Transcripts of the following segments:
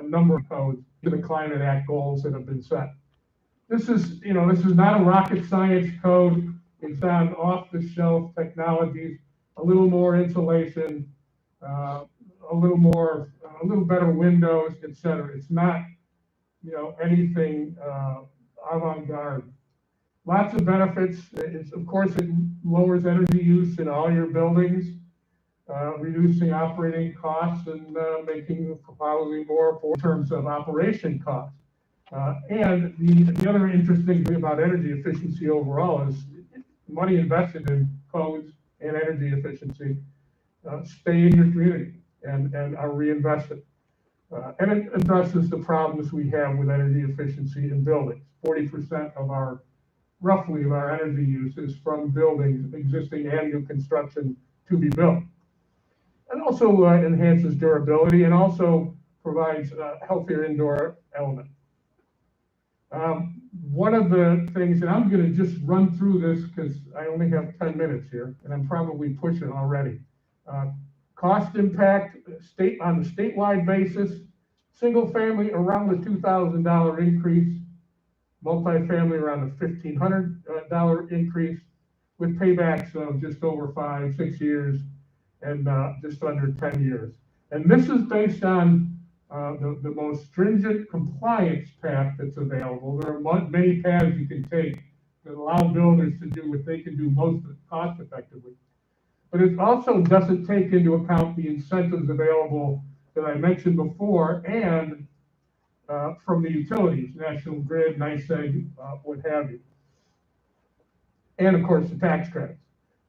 number of codes to the Climate Act goals that have been set. This is not a rocket science code. It's on off-the-shelf technologies, a little more insulation, a little better windows, etc. It's not, anything avant-garde. Lots of benefits. Of course, it lowers energy use in all your buildings, reducing operating costs and making probably more in terms of operation costs. And the other interesting thing about energy efficiency overall is money invested in codes and energy efficiency stay in your community and are reinvested. And it addresses the problems we have with energy efficiency in buildings. 40% of roughly of our energy use is from buildings, existing and new construction to be built. And also enhances durability and also provides a healthier indoor element. One of the things, and I'm going to just run through this because I only have 10 minutes here, and I'm probably pushing already. Cost impact on the statewide basis, single family around the $2,000 increase, multifamily around the $1,500 increase, with paybacks of just over 5-6 years and just under 10 years. And this is based on the most stringent compliance path that's available. There are many paths you can take that allow builders to do what they can do most cost effectively. But it also doesn't take into account the incentives available that I mentioned before and from the utilities, National Grid, NYSEG, what have you. And of course, the tax credits.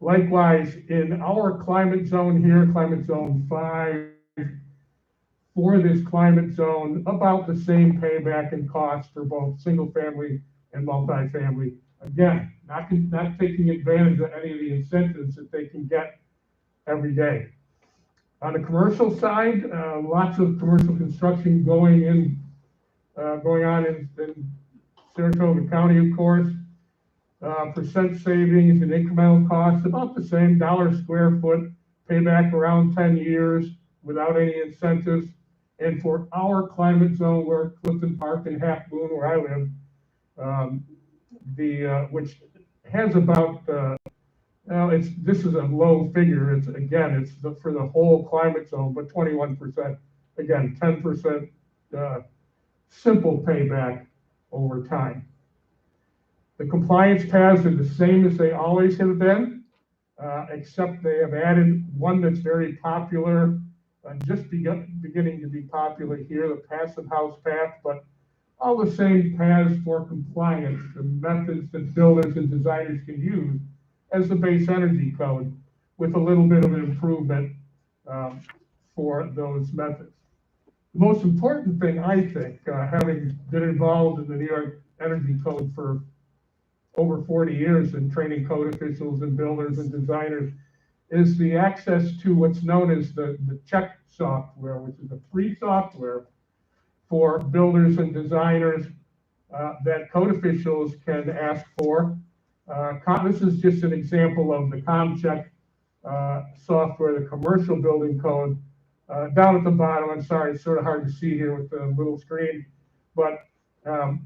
Likewise, in our climate zone here, climate zone 5, for this climate zone, about the same payback and cost for both single family and multifamily. Again, not taking advantage of any of the incentives that they can get every day. On the commercial side, lots of commercial construction going on in Saratoga County, of course. Percent savings and incremental costs about the same, $1 square foot, payback around 10 years without any incentives. And for our climate zone, where Clifton Park and Half Moon, where I live, which has about, this is a low figure. It's for the whole climate zone, but 21%, again, 10% simple payback over time. The compliance paths are the same as they always have been, except they have added one that's very popular, just beginning to be popular here, the passive house path, but all the same paths for compliance, the methods that builders and designers can use as the base energy code, with a little bit of an improvement for those methods. The most important thing, I think, having been involved in the New York Energy Code for over 40 years and training code officials and builders and designers, is the access to what's known as the check software, which is a free software for builders and designers that code officials can ask for. This is just an example of the ComCheck software, the commercial building code. Down at the bottom, I'm sorry, it's sort of hard to see here with the little screen, but the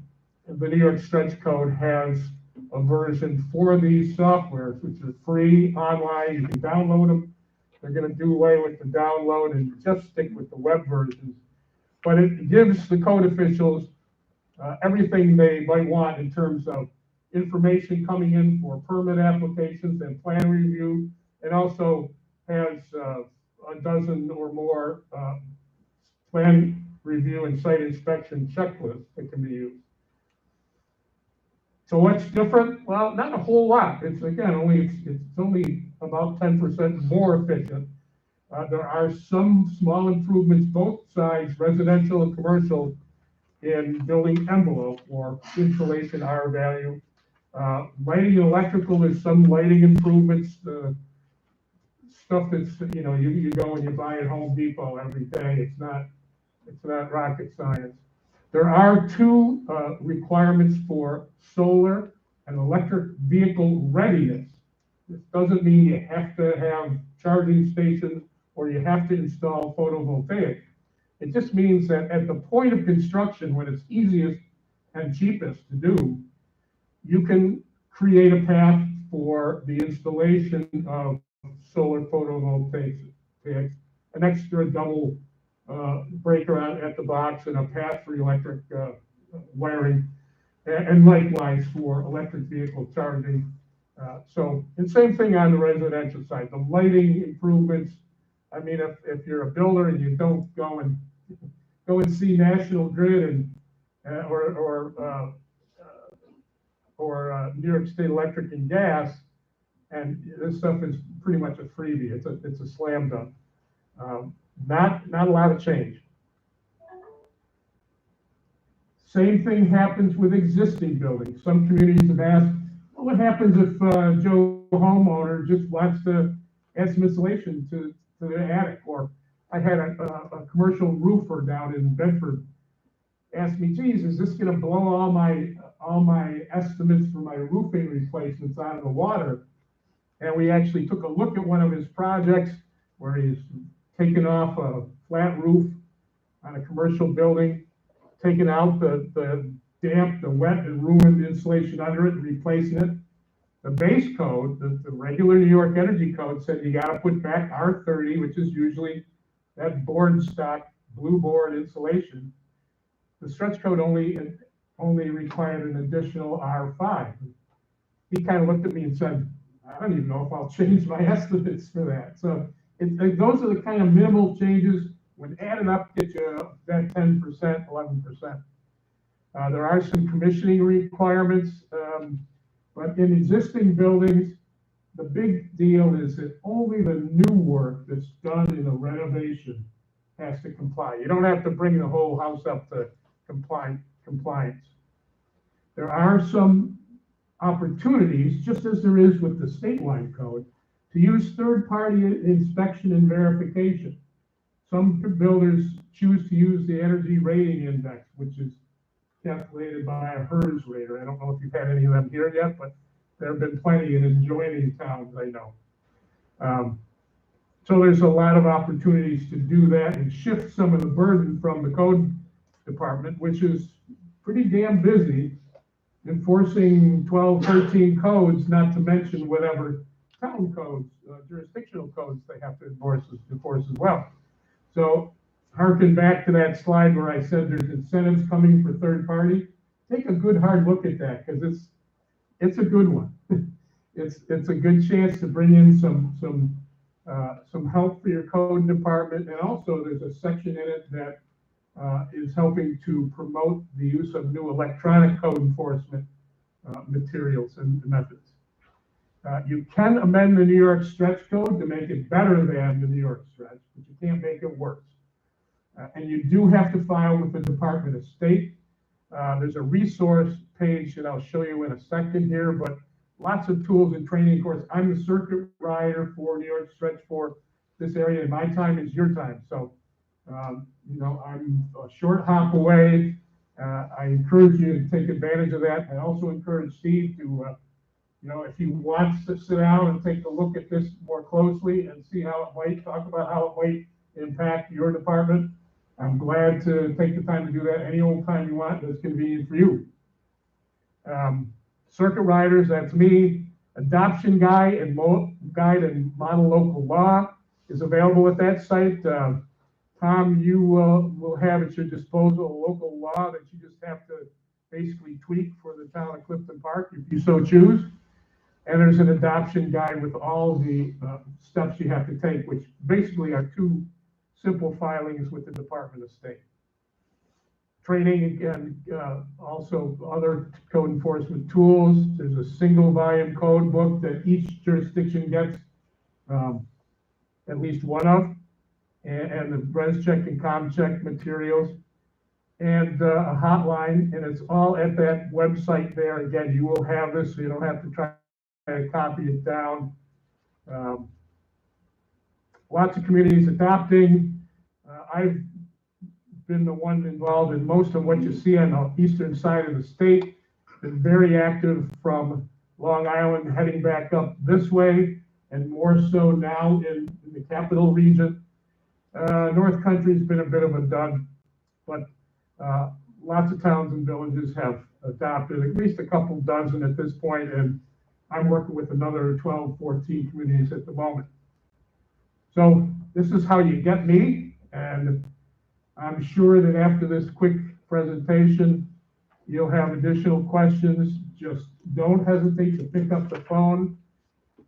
New York Stretch Code has a version for these softwares, which are free online. You can download them. They're going to do away with the download and just stick with the web versions. But it gives the code officials everything they might want in terms of information coming in for permit applications and plan review, and also has a dozen or more plan review and site inspection checklists that can be used. So what's different? Well, not a whole lot. It's only about 10% more efficient. There are some small improvements, both sides, residential and commercial, in building envelope or insulation R value. Lighting and electrical, there's some lighting improvements. Stuff that's you go and you buy at Home Depot every day. It's not rocket science. There are two requirements for solar and electric vehicle readiness. This doesn't mean you have to have charging stations or you have to install photovoltaic. It just means that at the point of construction, when it's easiest and cheapest to do, you can create a path for the installation of solar photovoltaics, an extra double breaker at the box, and a path for electric wiring, and likewise for electric vehicle charging. And same thing on the residential side, the lighting improvements. I mean, if you're a builder and you don't go and see National Grid and or New York State Electric and Gas, and this stuff is pretty much a freebie. It's a slam dunk. Not a lot of change. Same thing happens with existing buildings. Some communities have asked, well, what happens if Joe homeowner just wants to add some insulation to the attic? Or I had a commercial roofer down in Bedford ask me, geez, is this going to blow all my estimates for my roofing replacements out of the water? And we actually took a look at one of his projects where he's taken off a flat roof on a commercial building, taken out the damp, the wet and ruined insulation under it, and replacing it. The base code, the regular New York Energy Code, said you got to put back R30, which is usually that board stock blue board insulation. The stretch code only required an additional R5. He kind of looked at me and said, I don't even know if I'll change my estimates for that. So those are the kind of minimal changes. When added up, get you that 10%, 11%. There are some commissioning requirements, but in existing buildings, the big deal is that only the new work that's done in a renovation has to comply. You don't have to bring the whole house up to compliance. There are some opportunities, just as there is with the statewide code, to use third-party inspection and verification. Some builders choose to use the energy rating index, which is calculated by a HERS rater. I don't know if you've had any of them here yet, but there have been plenty in adjoining towns, I know. So there's a lot of opportunities to do that and shift some of the burden from the code department, which is pretty damn busy enforcing 12, 13 codes, not to mention whatever town codes, jurisdictional codes they have to enforce as well. So harken back to that slide where I said there's incentives coming for third party. Take a good hard look at that, because it's a good one. It's a good chance to bring in some help for your code department, and also there's a section in it that is helping to promote the use of new electronic code enforcement materials and methods. You can amend the New York stretch code to make it better than the New York stretch, but you can't make it worse. And you do have to file with the Department of State. There's a resource page that I'll show you in a second here, but lots of tools and training course. I'm the circuit rider for New York stretch for this area, and my time is your time. So, you know, I'm a short hop away. I encourage you to take advantage of that. I also encourage Steve to, you know, if he wants to sit down and take a look at this more closely and see how it might, talk about how it might impact your department, I'm glad to take the time to do that any old time you want that's convenient for you. Circuit riders, that's me. Adoption guide and model local law is available at that site. Tom, you will have at your disposal a local law that you just have to basically tweak for the town of Clifton Park if you so choose. And there's an adoption guide with all the steps you have to take, which basically are 2 simple filings with the Department of State. Training, again, also other code enforcement tools. There's a single volume code book that each jurisdiction gets at least one of, and the res check and com check materials, and a hotline, and it's all at that website there. Again, you will have this, so you don't have to try to copy it down. Lots of communities adopting. I've been the one involved in most of what you see on the eastern side of the state. Been very active from Long Island heading back up this way, and more so now in the capital region. North Country's been a bit of a dud, but lots of towns and villages have adopted, at least a couple dozen at this point, and I'm working with another 12, 14 communities at the moment. So this is how you get me, and I'm sure that after this quick presentation, you'll have additional questions. Just don't hesitate to pick up the phone.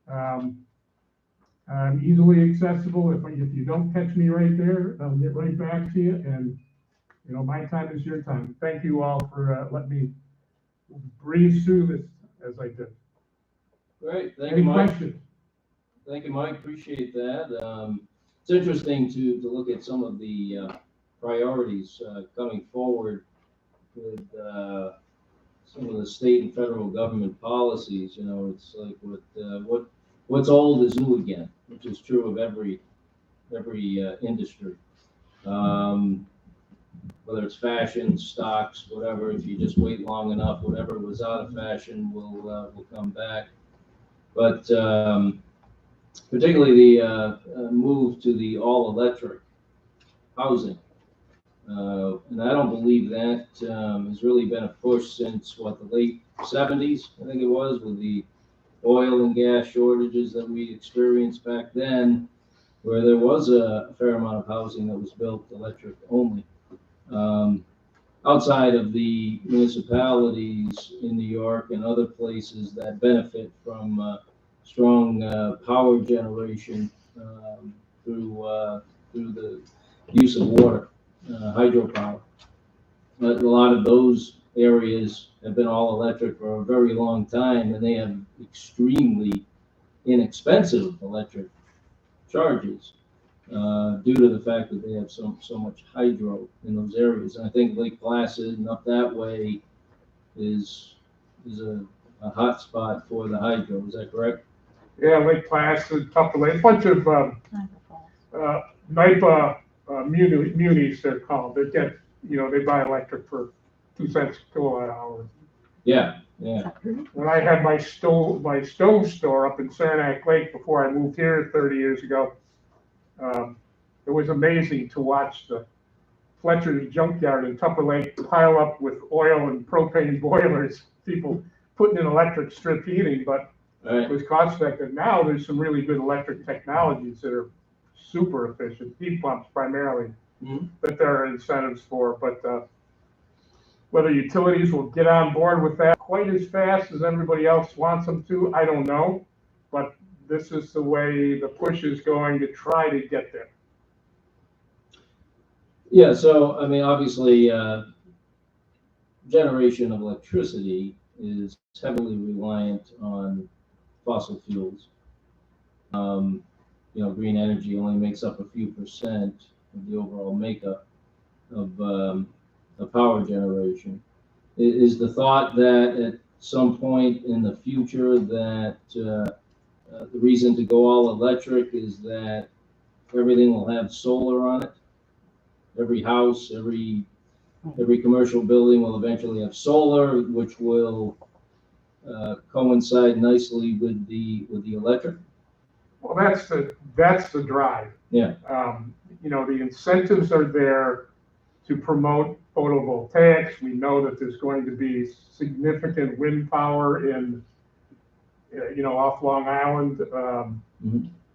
I'm easily accessible. If you don't catch me right there, I'll get right back to you. And you know, my time is your time. Thank you all for letting me breeze through this as I did. Great, thank Any you, Mike. questions? Thank you, Mike. Appreciate that. It's interesting to look at some of the priorities coming forward with some of the state and federal government policies. You know, it's like what's old is new again, which is true of every industry. Whether it's fashion, stocks, whatever. If you just wait long enough, whatever was out of fashion will come back. But particularly the move to the all-electric housing. And I don't believe that has really been a push since, what, the late 70s, I think it was, with the oil and gas shortages that we experienced back then, where there was a fair amount of housing that was built electric only. Outside of the municipalities in New York and other places that benefit from strong power generation through the use of water, hydropower. But a lot of those areas have been all electric for a very long time, and they have extremely inexpensive electric charges due to the fact that they have so much hydro in those areas. And I think Lake Placid and up that way is a hot spot for the hydro. Is that correct? Yeah, Lake Placid, Tupper Lake, a bunch of NIPA munis, they're called. They get, you know, they buy electric for 2 cents a kilowatt hour. Yeah, yeah. When I had my stove store up in Saranac Lake before I moved here 30 years ago, it was amazing to watch the Fletcher's junkyard in Tupper Lake pile up with oil and propane boilers, people putting in electric strip heating, but it was cost effective. Now there's some really good electric technologies that are super efficient, heat pumps primarily, that there are incentives for. But whether utilities will get on board with that quite as fast as everybody else wants them to, I don't know. But this is the way the push is going to try to get there. Yeah, so, I mean, obviously, generation of electricity is heavily reliant on fossil fuels. You know, green energy only makes up a few percent of the overall makeup of power generation. Is the thought that at some point in the future that the reason to go all electric is that everything will have solar on it? Every house, every commercial building will eventually have solar, which will coincide nicely with the electric. Well, that's the drive. Yeah. You know, the incentives are there to promote photovoltaics. We know that there's going to be significant wind power in, you know, off Long Island,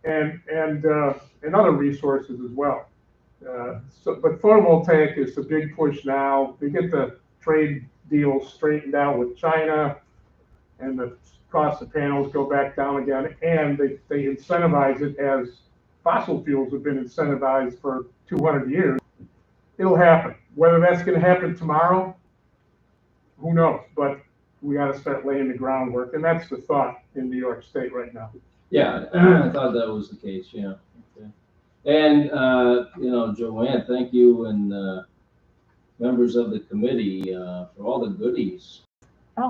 and other resources as well. But photovoltaic is the big push now. They get the trade deals straightened out with China, and the cost of panels go back down again, and they incentivize it as fossil fuels have been incentivized for 200 years. It'll happen. Whether that's going to happen tomorrow, who knows? But we got to start laying the groundwork, and that's the thought in New York State right now. Yeah, I thought that was the case. Yeah. Okay. And you know, Joanne, thank you, and members of the committee for all the goodies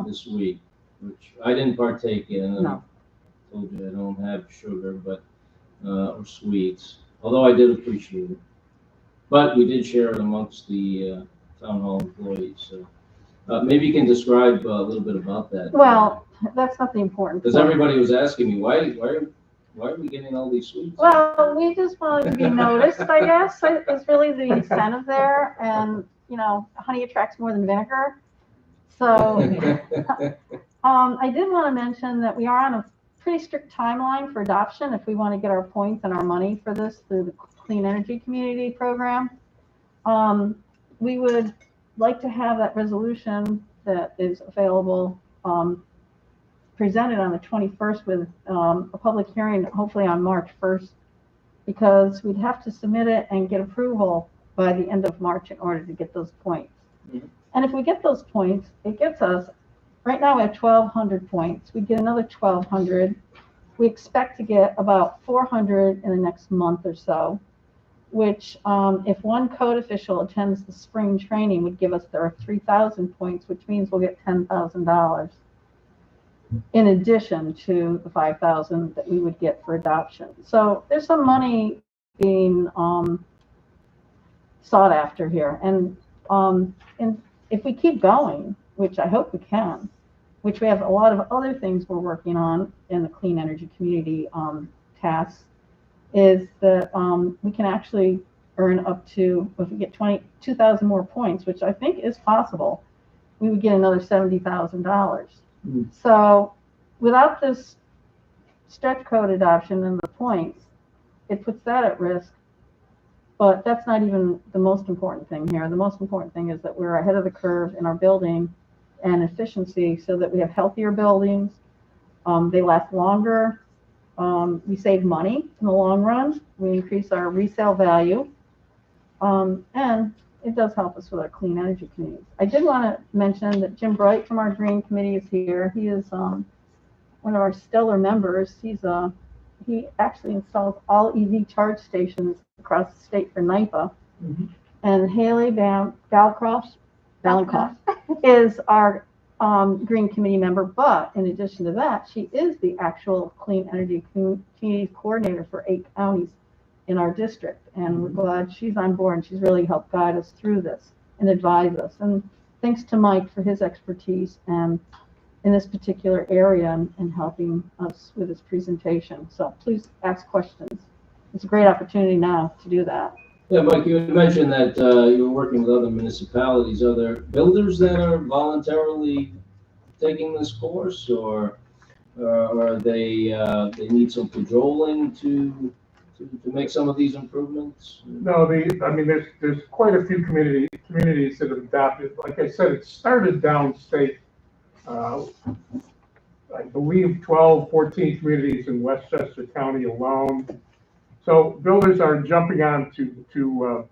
this week, which I didn't partake in. No. I told you I don't have sugar, but or sweets. Although I did appreciate it, but we did share it amongst the town hall employees. So maybe you can describe a little bit about that. Well, that's not the important because part. everybody was asking me why Why are we getting all these sweets? Well, we just wanted to be noticed, I guess, is really the incentive there. And, you know, honey attracts more than vinegar. So I did want to mention that we are on a pretty strict timeline for adoption if we want to get our points and our money for this through the Clean Energy Community Program. We would like to have that resolution that is available presented on the 21st with a public hearing, hopefully on March 1st, because we'd have to submit it and get approval by the end of March in order to get those points. Mhm. And if we get those points, it gets us, right now we have 1,200 points. We get another 1,200. We expect to get about 400 in the next month or so, which if one code official attends the spring training would give us their 3,000 points, which means we'll get $10,000 in addition to the 5,000 that we would get for adoption. So there's some money being sought after here. And if we keep going, which I hope we can, which we have a lot of other things we're working on in the clean energy community tasks, is that we can actually earn up to, if we get 2,000 more points, which I think is possible, we would get another $70,000. So without this stretch code adoption and the points, it puts that at risk. But that's not even the most important thing here. The most important thing is that we're ahead of the curve in our building and efficiency so that we have healthier buildings. They last longer. We save money in the long run. We increase our resale value. And it does help us with our clean energy communities. I did want to mention that Jim Bright from our Green Committee is here. He is one of our stellar members. He actually installs all EV charge stations across the state for NYPA. Mm-hmm. And Haley Balcroft is our Green Committee member. But in addition to that, she is the actual Clean Energy Community Coordinator for 8 counties in our district, and we're glad she's on board, and she's really helped guide us through this and advise us. And thanks to Mike for his expertise and in this particular area and helping us with this presentation. So please ask questions. It's a great opportunity now to do that. Yeah, Mike, you mentioned that you're working with other municipalities. Are there builders that are voluntarily taking this course, or are they need some cajoling to make some of these improvements? No, I mean, there's quite a few communities that have adopted. Like I said, it started downstate. I believe 12, 14 communities in Westchester County alone. So builders are jumping on to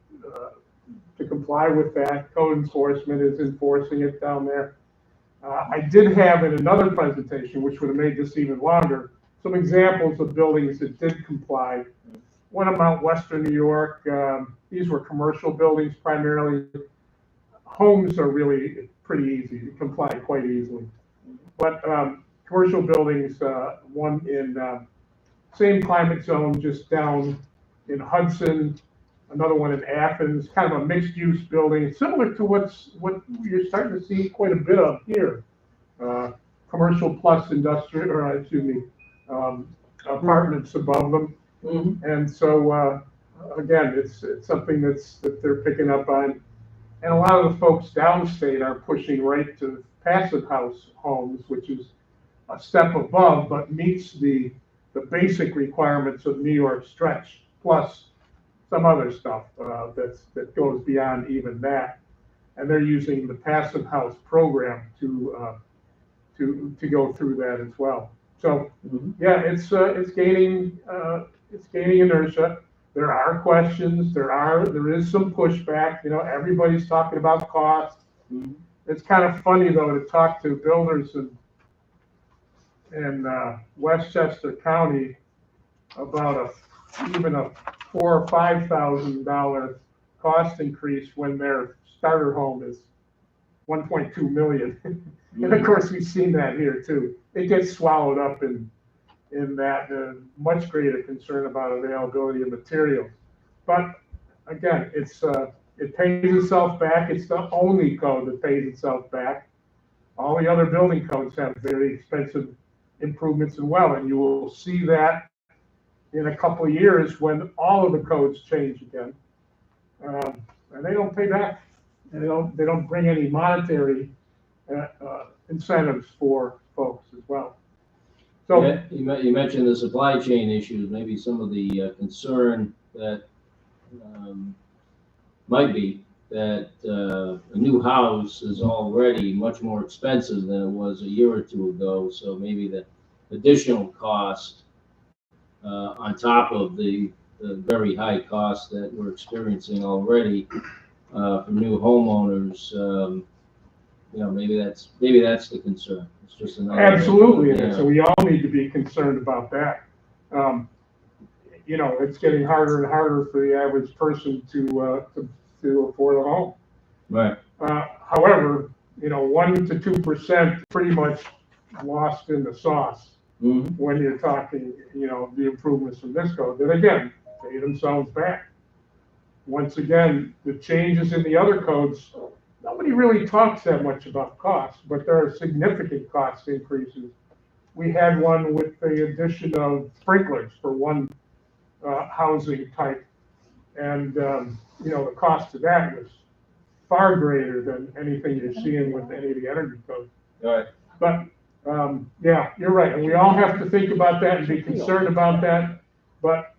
comply with that. Code enforcement is enforcing it down there. I did have in another presentation, which would have made this even longer, some examples of buildings that did comply. One about Western New York. These were commercial buildings primarily. Homes are really pretty easy to comply quite easily. But commercial buildings, one in same climate zone just down in Hudson, another one in Athens, kind of a mixed use building, similar to what you're starting to see quite a bit of here. Commercial plus industrial, or excuse me, apartments above them. Mm-hmm. And so again, it's something that they're picking up on, and a lot of the folks downstate are pushing right to passive house homes, which is a step above, but meets the basic requirements of New York stretch, plus some other stuff that goes beyond even that. And they're using the passive house program to go through that as well. So yeah, it's gaining inertia. There are questions. There is some pushback. You know, everybody's talking about cost. It's kind of funny though to talk to builders in Westchester County about even a $4,000 or $5,000 cost increase when their starter home is 1.2 million. And of course, we've seen that here too. It gets swallowed up in that much greater concern about availability of materials. But again, it pays itself back. It's the only code that pays itself back. All the other building codes have very expensive improvements as well, and you will see that in a couple of years when all of the codes change again. And they don't pay back. And they don't bring any monetary incentives for folks as well. So yeah, you mentioned the supply chain issues, maybe some of the concern that might be that a new house is already much more expensive than it was a year or two ago. So maybe the additional cost on top of the very high costs that we're experiencing already for new homeowners, maybe that's the concern. It's just another. absolutely, yeah. so we all need to be concerned about that. It's getting harder and harder for the average person to afford a home. Right. However, 1 to 2% pretty much lost in the sauce when you're talking, the improvements from this code that again pay themselves back. Once again, the changes in the other codes, nobody really talks that much about costs, but there are significant cost increases. We had one with the addition of sprinklers for one housing type, and the cost of that was far greater than anything you're seeing with any of the energy codes. All right. But yeah, you're right, and we all have to think about that and be concerned about that. But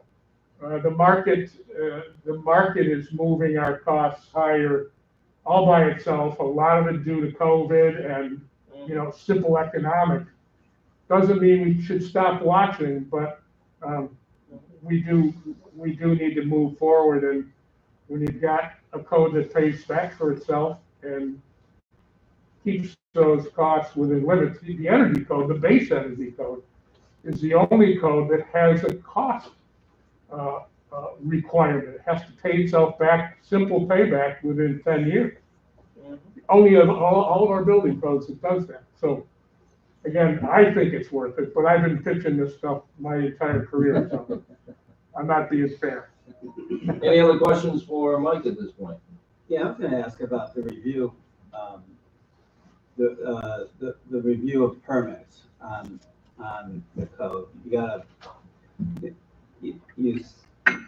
the market is moving our costs higher all by itself. A lot of it due to COVID and simple economics. Doesn't mean we should stop watching, but we do need to move forward. And when you've got a code that pays back for itself and keeps those costs within limits, the energy code, the base energy code, is the only code that has a cost requirement. It has to pay itself back, simple payback within 10 years. Only of all of our building codes it does that. So again, I think it's worth it, but I've been pitching this stuff my entire career, so I'm not being fair. Any other questions for Mike at this point? Yeah, I was going to ask about the review, the review of permits on the code.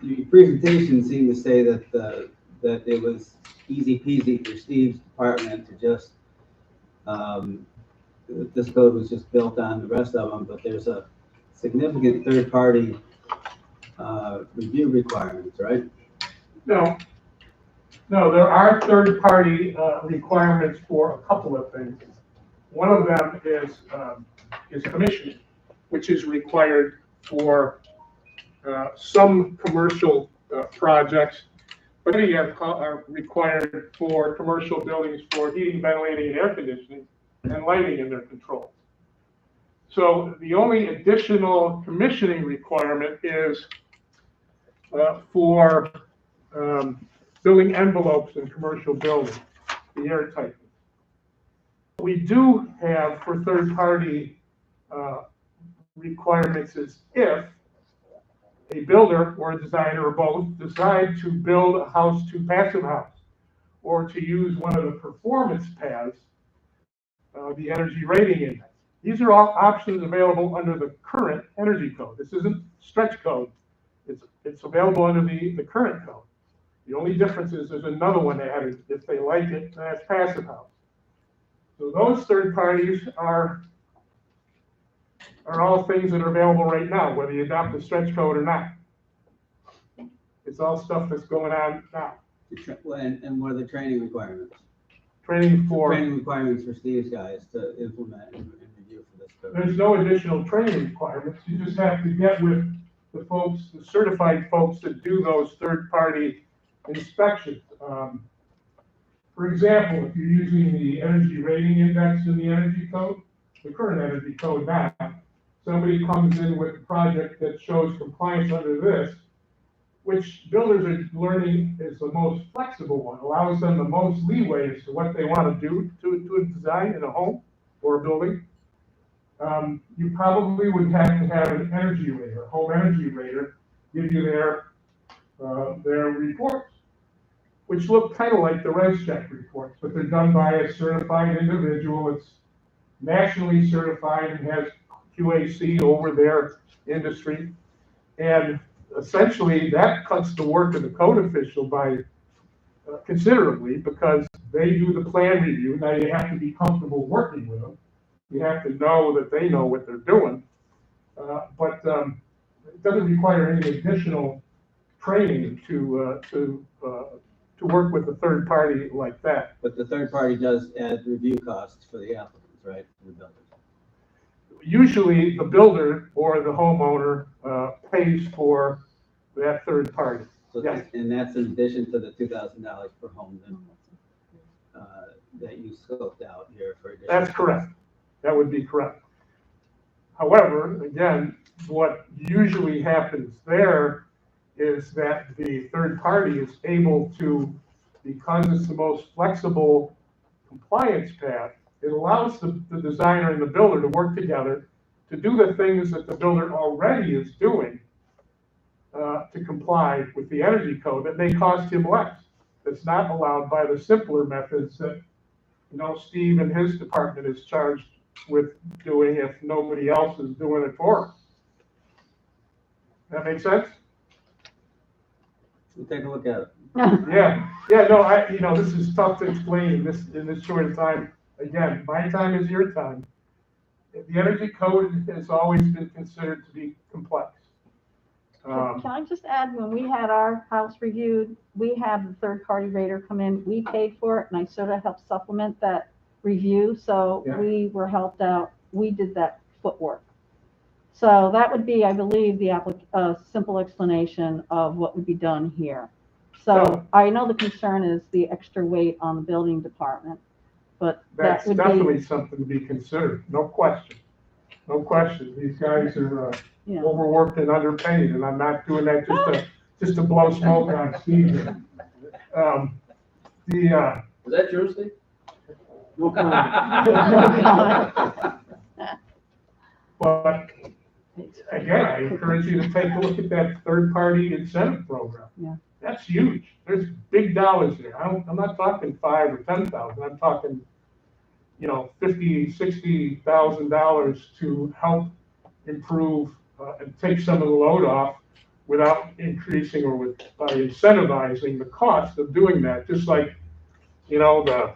Your presentation seemed to say that it was easy peasy for Steve's department to just this code was just built on the rest of them, but there's a significant third-party review requirements, right? No, there are third-party requirements for a couple of things. One of them is commissioning, which is required for some commercial projects, but many are required for commercial buildings for heating, ventilating, and air conditioning, and lighting in their controls. So the only additional commissioning requirement is for building envelopes in commercial buildings, the air tightness. What we do have for third-party requirements is if a builder or a designer or both decide to build a house to passive house or to use one of the performance paths, the energy rating index. These are all options available under the current energy code. This isn't stretch code. It's available under the current code. The only difference is there's another one added if they like it, and that's passive house. So those third parties are all things that are available right now, whether you adopt the stretch code or not. It's all stuff that's going on now. And what are the training requirements? Training requirements for Steve's guys to implement and review for this code. There's no additional training requirements. You just have to get with the folks, the certified folks that do those third-party inspections. For example, if you're using the energy rating index in the energy code, the current energy code now, somebody comes in with a project that shows compliance under this, which builders are learning is the most flexible one, allows them the most leeway as to what they want to do to a design in a home or a building. You probably would have to have an energy rater, a home energy rater, give you their reports, which look kind of like the res check reports, but they're done by a certified individual. It's nationally certified and has QAC over their industry. And essentially, that cuts the work of the code official by considerably, because they do the plan review. Now, you have to be comfortable working with them. You have to know that they know what they're doing. But it doesn't require any additional training to work with a third party like that. But the third party does add review costs for the applicants, right, for the builders? Usually, the builder or the homeowner pays for that third party. So Yes. and that's in addition to the $2,000 per home that you scoped out here for additional. That's correct. That would be correct. However, again, what usually happens there is that the third party is able to, because it's the most flexible compliance path, it allows the designer and the builder to work together to do the things that the builder already is doing to comply with the energy code that may cost him less. That's not allowed by the simpler methods that, Steve and his department is charged with doing if nobody else is doing it for him. That make sense? We'll take a look at it. No, this is tough to explain in this short of time. Again, my time is your time. The energy code has always been considered to be complex. Can I just add, when we had our house reviewed, we had the third-party rater come in, we paid for it, and I sort of helped supplement that review, so Yeah. we were helped out, we did that footwork. So that would be, I believe, the simple explanation of what would be done here. So I know the concern is the extra weight on the building department, but That's that would definitely be, something to be considered, no question. No question. These guys are you know, overworked and underpaid, and I'm not doing that just to blow smoke on Steve here. Is that true, Steve? No But again, I encourage you to take a look at that third-party incentive program. Yeah. That's huge. There's big dollars there. I'm not talking $5,000 or $10,000. I'm talking, $50,000, $60,000 to help improve and take some of the load off without increasing or by incentivizing the cost of doing that. Just like, the $1,000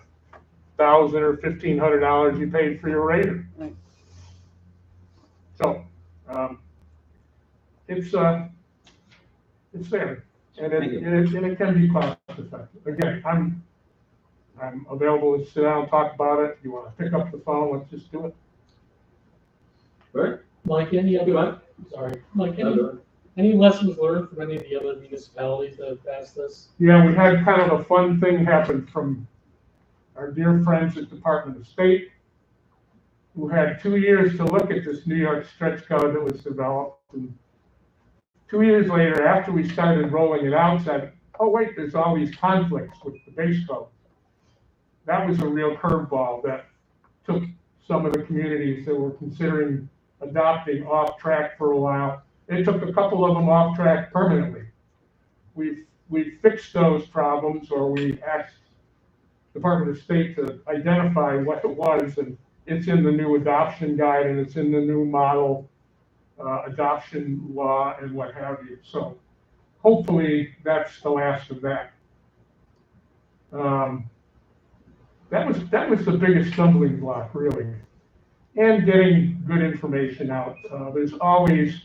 or $1,500 you paid for your rater. Right. So, it's there, and it can be cost effective. Again, I'm available to sit down and talk about it. If you want to pick up the phone, let's just do it. Right? Mike, any lessons learned from any of the other municipalities that have passed this? Yeah, we had kind of a fun thing happen from our dear friends at Department of State, who had 2 years to look at this New York stretch code that was developed. And 2 years later, after we started rolling it out, said, oh wait, there's all these conflicts with the base code. That was a real curveball that took some of the communities that were considering adopting off track for a while. It took a couple of them off track permanently. We've fixed those problems, or we asked Department of State to identify what it was, and it's in the new adoption guide, and it's in the new model adoption law and what have you. So hopefully that's the last of that. That was the biggest stumbling block, really, and getting good information out. There's always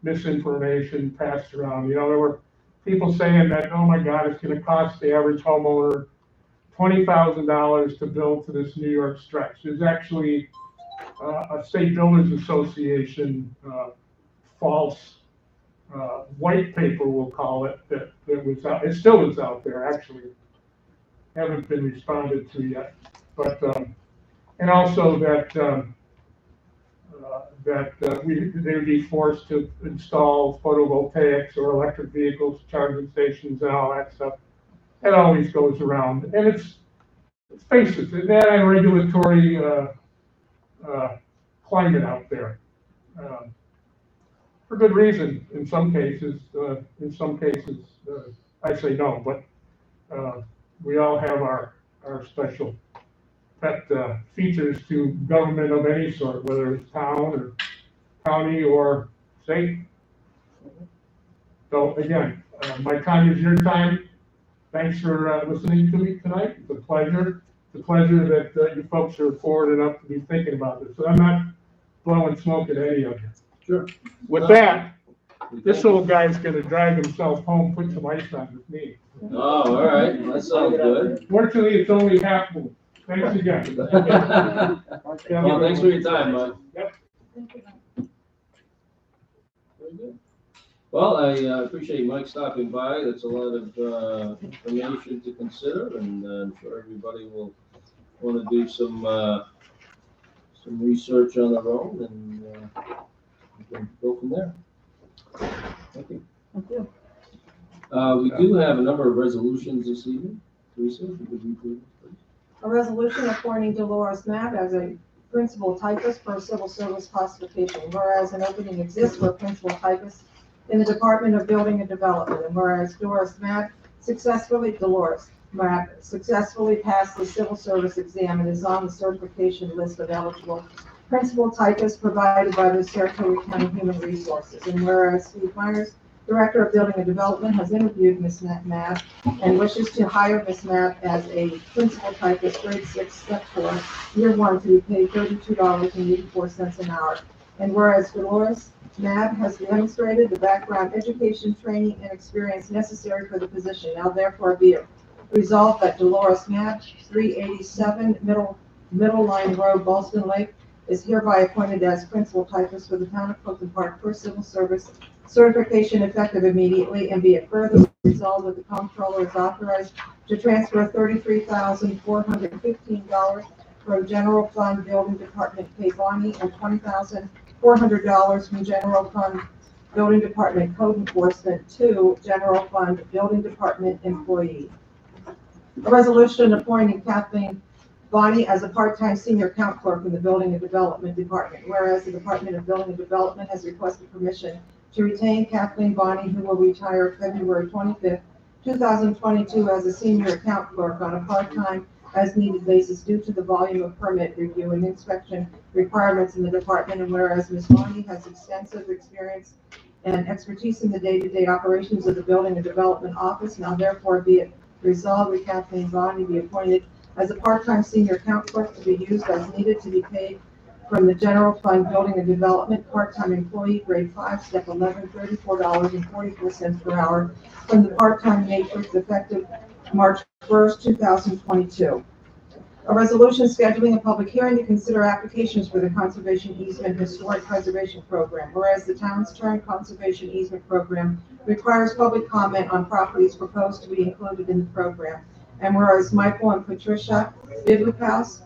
misinformation passed around. There were people saying that, oh my God, it's going to cost the average homeowner $20,000 to build to this New York stretch. There's actually a State Builders Association false white paper, we'll call it, that was out. It still is out there, actually. Haven't been responded to yet. But and also that they would be forced to install photovoltaics or electric vehicles, charging stations, and all that stuff. That always goes around, and it's face it, it's that regulatory climate out there. For good reason, in some cases. I say no, but we all have our special pet features to government of any sort, whether it's town or county or state. So again, my time is your time. Thanks for listening to me tonight. It's a pleasure. It's a pleasure that you folks are forward enough to be thinking about this. So I'm not blowing smoke at any of you. Sure. With that, this little guy's gonna drag himself home, put some ice on his knee. Oh, all right, that sounds good. Fortunately, it's only half full. Thanks again. Well, thanks for your time, Mike. Yep. Very good. Well, I appreciate Mike stopping by. That's a lot of information to consider, and I'm sure everybody will want to do some research on their own, and we can go from there. Thank you. Thank you. We do have a number of resolutions this evening. Teresa, if you could read through them, please. A resolution appointing Dolores Mabb as a principal typist for civil service classification, whereas an opening exists for a principal typist in the Department of Building and Development, and whereas Dolores Mabb successfully passed the civil service exam and is on the certification list of eligible principal typists provided by the Saratoga County Human Resources, and whereas Steve Myers, Director of Building and Development, has interviewed Ms. Mabb and wishes to hire Ms. Mabb as a principal typist, grade 6, step 4, year 1, to be paid $32.84 an hour. And whereas Dolores Mabb has demonstrated the background, education, training, and experience necessary for the position, now therefore be it resolved that Dolores Mabb, 387 Middle Line Road, Ballston Lake, is hereby appointed as principal typist for the town of Clifton Park for civil service certification effective immediately, and be it further resolved that the comptroller is authorized to transfer $33,415 from general fund building department pay Bonnie and $20,400 from general fund building department code enforcement to general fund building department employee. A resolution appointing Kathleen Bonnie as a part-time senior account clerk in the Building and Development Department, whereas the Department of Building and Development has requested permission to retain Kathleen Bonnie, who will retire February 25th, 2022, as a senior account clerk on a part-time as needed basis due to the volume of permit review and inspection requirements in the department, and whereas Ms. Bonnie has extensive experience and expertise in the day-to-day operations of the Building and Development Office, now therefore be it resolved that Kathleen Bonnie be appointed as a part-time senior account clerk to be used as needed to be paid from the general fund building and development part-time employee grade 5 step 11 $34.44 per hour from the part-time matrix effective March 1st 2022. A resolution scheduling a public hearing to consider applications for the conservation easement historic preservation program, whereas the town's term conservation easement program requires public comment on properties proposed to be included in the program, and whereas Michael and Patricia Biblichouse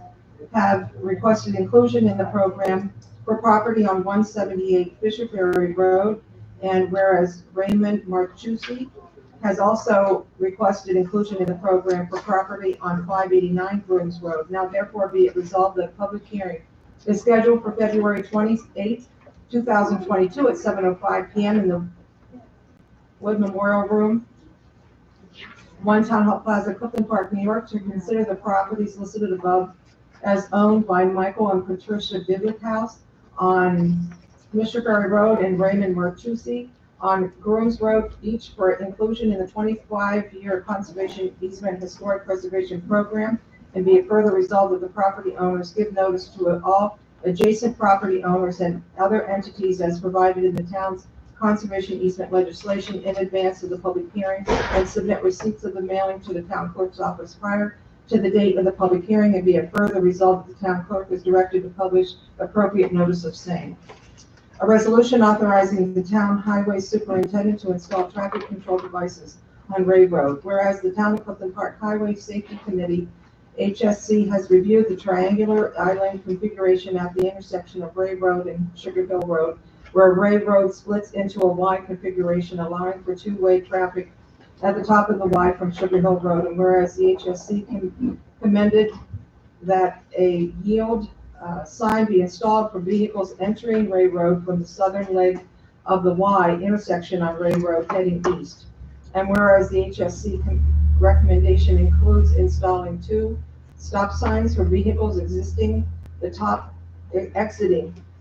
have requested inclusion in the program for property on 178 Fisherberry Road, and whereas Raymond Marchusi has also requested inclusion in the program for property on 589 Grooms Road. Now therefore be it resolved that a public hearing is scheduled for February 28th, 2022 at 7:05 p.m. in the Wood Memorial Room, 1 Town Hall Plaza, Clifton Park, New York, to consider the properties listed above as owned by Michael and Patricia Biblichouse on Fisherberry Road and Raymond Marchusi on Grooms Road, each for inclusion in the 25-year conservation easement historic preservation program, and be it further resolved that the property owners give notice to all adjacent property owners and other entities as provided in the town's conservation easement legislation in advance of the public hearing, and submit receipts of the mailing to the town clerk's office prior to the date of the public hearing, and be it further resolved that the town clerk is directed to publish appropriate notice of same. A resolution authorizing the town highway superintendent to install traffic control devices on Ray Road, whereas the town of Clifton Park Highway Safety Committee, HSC, has reviewed the triangular island configuration at the intersection of Ray Road and Sugar Hill Road, where Ray Road splits into a Y configuration, allowing for two-way traffic at the top of the Y from Sugar Hill Road, and whereas the HSC commended that a yield sign be installed for vehicles entering Ray Road from the southern leg of the Y intersection on Ray Road heading east. And whereas the HSC recommendation includes installing 2 stop signs for vehicles exiting the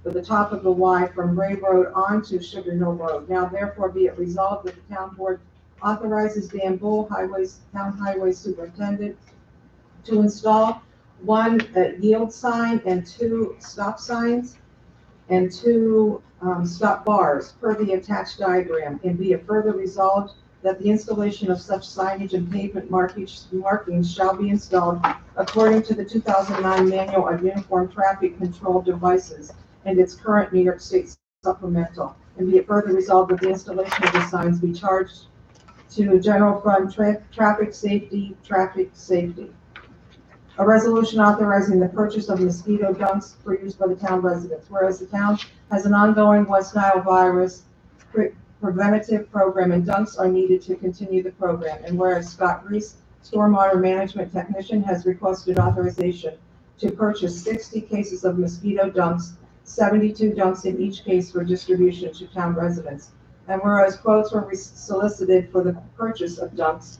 for the top of the Y from Ray Road on to Sugar Hill Road. Now therefore be it resolved that the town board authorizes Dan Bull, town highway superintendent, to install one yield sign and two stop signs and two stop bars per the attached diagram, and be it further resolved that the installation of such signage and pavement markings shall be installed according to the 2009 Manual of Uniform Traffic Control Devices and its current New York State supplemental, and be it further resolved that the installation of the signs be charged to general fund traffic safety. A resolution authorizing the purchase of mosquito dunks for use by the town residents. Whereas the town has an ongoing West Nile virus preventative program and dunks are needed to continue the program. And whereas Scott Reese, stormwater management technician, has requested authorization to purchase 60 cases of mosquito dunks, 72 dunks in each case for distribution to town residents. And whereas quotes were solicited for the purchase of dunks,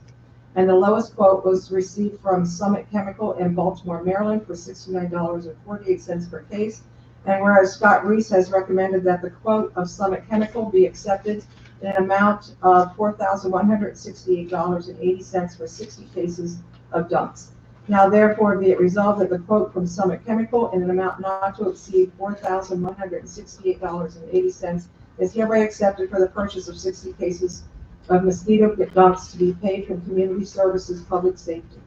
and the lowest quote was received from Summit Chemical in Baltimore, Maryland for $69.48 per case. And whereas Scott Reese has recommended that the quote of Summit Chemical be accepted in an amount of $4,168.80 for 60 cases of dunks. Now therefore be it resolved that the quote from Summit Chemical in an amount not to exceed $4,168.80 is hereby accepted for the purchase of 60 cases of mosquito dunks to be paid from Community Services Public Safety.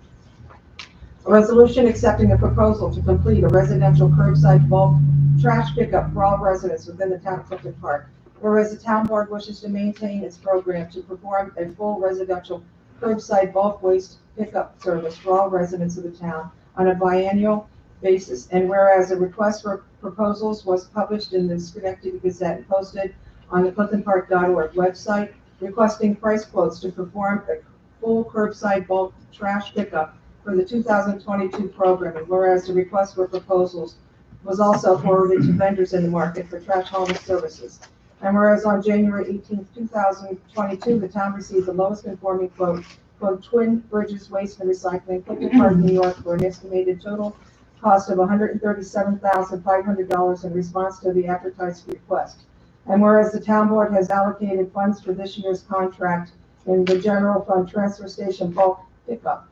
A resolution accepting a proposal to complete a residential curbside bulk trash pickup for all residents within the town of Clifton Park. Whereas the town board wishes to maintain its program to perform a full residential curbside bulk waste pickup service for all residents of the town on a biannual basis. And whereas a request for proposals was published in the Schenectady Gazette and posted on the cliftonpark.org website, requesting price quotes to perform a full curbside bulk trash pickup for the 2022 program. And whereas the request for proposals was also forwarded to vendors in the market for trash hauling services. And whereas on January 18, 2022, the town received the lowest conforming quote from Twin Bridges Waste and Recycling, Clifton Park, New York, for an estimated total cost of $137,500 in response to the advertised request. And whereas the town board has allocated funds for this year's contract in the general fund transfer station bulk pickup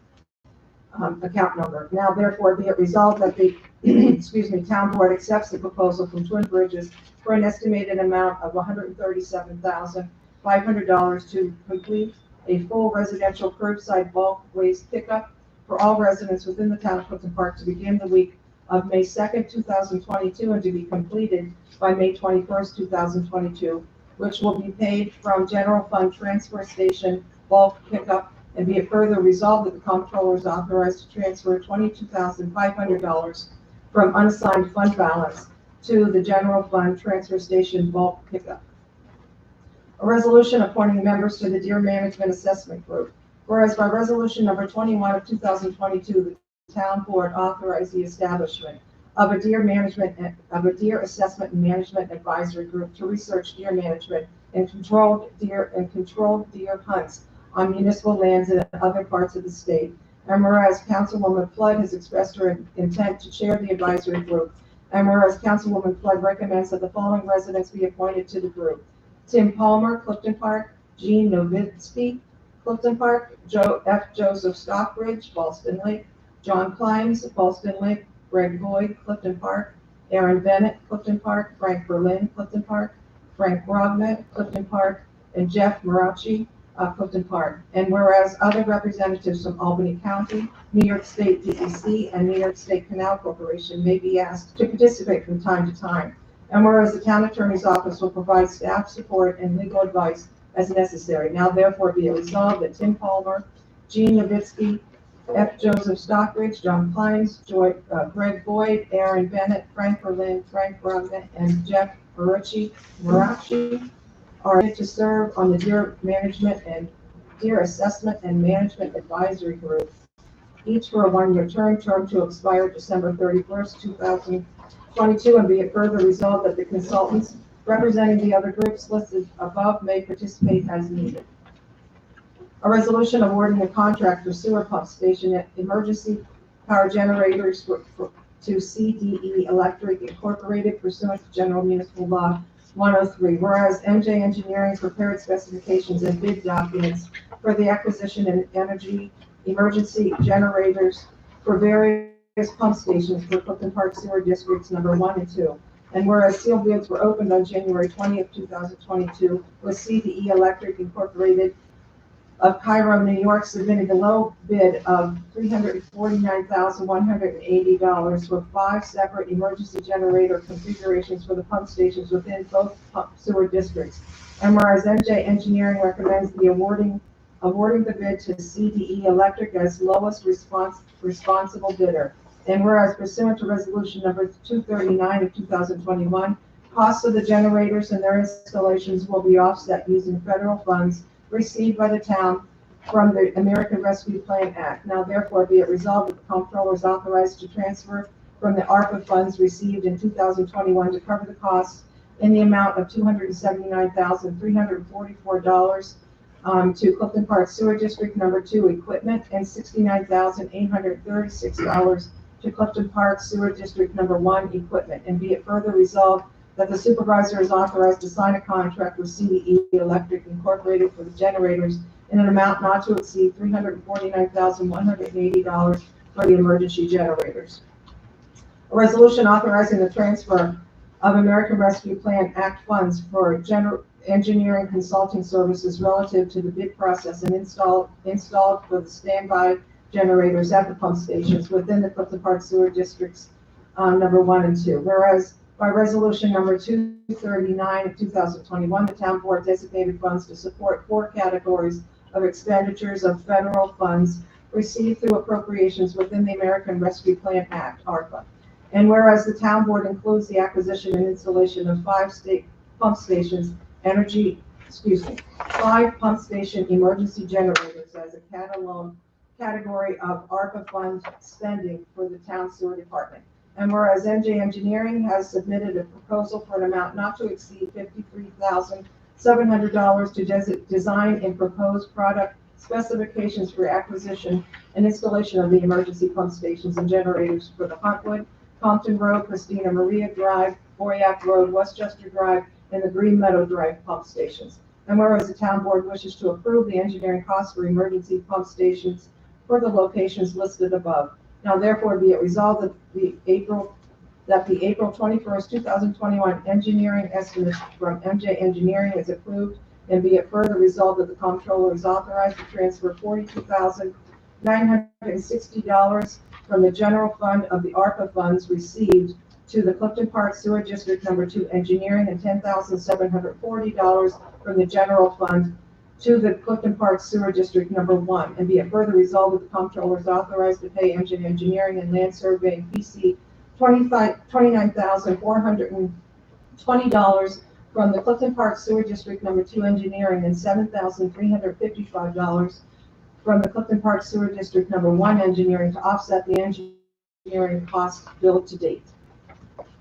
account number. Now therefore be it resolved that the town board accepts the proposal from Twin Bridges for an estimated amount of $137,500 to complete a full residential curbside bulk waste pickup for all residents within the town of Clifton Park to begin the week of May 2nd, 2022, and to be completed by May 21st, 2022, which will be paid from general fund transfer station bulk pickup. And be it further resolved that the comptroller is authorized to transfer $22,500 from unassigned fund balance to the general fund transfer station bulk pickup. A resolution appointing members to the Deer Management Assessment Group. Whereas by resolution number 21 of 2022, the town board authorized the establishment of a deer assessment and management advisory group to research deer management and controlled deer hunts on municipal lands in other parts of the state. And whereas Councilwoman Flood has expressed her intent to chair the advisory group, and whereas Councilwoman Flood recommends that the following residents be appointed to the group: Tim Palmer, Clifton Park; Jean Novitsky, Clifton Park; Joseph Stockbridge, Ballston Lake; John Climbs, Ballston Lake; Greg Boyd, Clifton Park; Aaron Bennett, Clifton Park; Frank Berlin, Clifton Park; Frank Rognet, Clifton Park; and Jeff Marachi, Clifton Park. And whereas other representatives from Albany County, New York State DEC, and New York State Canal Corporation may be asked to participate from time to time. And whereas the town attorney's office will provide staff support and legal advice as necessary. Now therefore be it resolved that Tim Palmer, Jean Novitsky, F. Joseph Stockbridge, John Climbs, Greg Boyd, Aaron Bennett, Frank Berlin, Frank Rugnet, and Jeff Marachi are to serve on the Deer Management and Deer Assessment and Management Advisory Group, each for a one-year term to expire December 31st, 2022, and be it further resolved that the consultants representing the other groups listed above may participate as needed. A resolution awarding a contract for sewer pump station emergency power generators to CDE Electric Incorporated pursuant to General Municipal Law 103. Whereas MJ Engineering prepared specifications and bid documents for the acquisition and energy emergency generators for various pump stations for Clifton Park Sewer Districts number 1 and 2. And whereas sealed bids were opened on January 20th, 2022, with CDE Electric Incorporated of Cairo, New York, submitting a low bid of $349,180 for 5 separate emergency generator configurations for the pump stations within both pump sewer districts. And whereas MJ Engineering recommends the awarding the bid to CDE Electric as lowest responsible bidder. And whereas pursuant to resolution number 239 of 2021, costs of the generators and their installations will be offset using federal funds received by the town from the American Rescue Plan Act. Now therefore be it resolved that the comptroller is authorized to transfer from the ARPA funds received in 2021 to cover the costs in the amount of $279,344 to Clifton Park Sewer District number 2 equipment and $69,836 to Clifton Park Sewer District number 1 equipment. And be it further resolved that the supervisor is authorized to sign a contract with CDE Electric Incorporated for the generators in an amount not to exceed $349,180 for the emergency generators. A resolution authorizing the transfer of American Rescue Plan Act funds for engineering consulting services relative to the bid process and installed for the standby generators at the pump stations within the Clifton Park Sewer Districts number 1 and 2. Whereas by resolution number 239 of 2021, the town board designated funds to support 4 categories of expenditures of federal funds received through appropriations within the American Rescue Plan Act, ARPA. And whereas the town board includes the acquisition and installation of 5 pump stations, 5 pump station emergency generators as a category of ARPA fund spending for the town sewer department. And whereas MJ Engineering has submitted a proposal for an amount not to exceed $53,700 to design and propose product specifications for acquisition and installation of the emergency pump stations and generators for the Huntwood, Compton Road, Christina Maria Drive, Boyack Road, Westchester Drive, and the Green Meadow Drive pump stations. And whereas the town board wishes to approve the engineering costs for emergency pump stations for the locations listed above. Now therefore be it resolved that the April 21st, 2021 engineering estimate from MJ Engineering is approved, and be it further resolved that the comptroller is authorized to transfer $42,960 from the general fund of the ARPA funds received to the Clifton Park Sewer District number 2 engineering and $10,740 from the general fund to the Clifton Park Sewer District number 1, and be it further resolved that the comptroller is authorized to pay MJ Engineering and Land Surveying PC $29,420 from the Clifton Park Sewer District number 2 engineering and $7,355 from the Clifton Park Sewer District number 1 engineering to offset the engineering costs billed to date.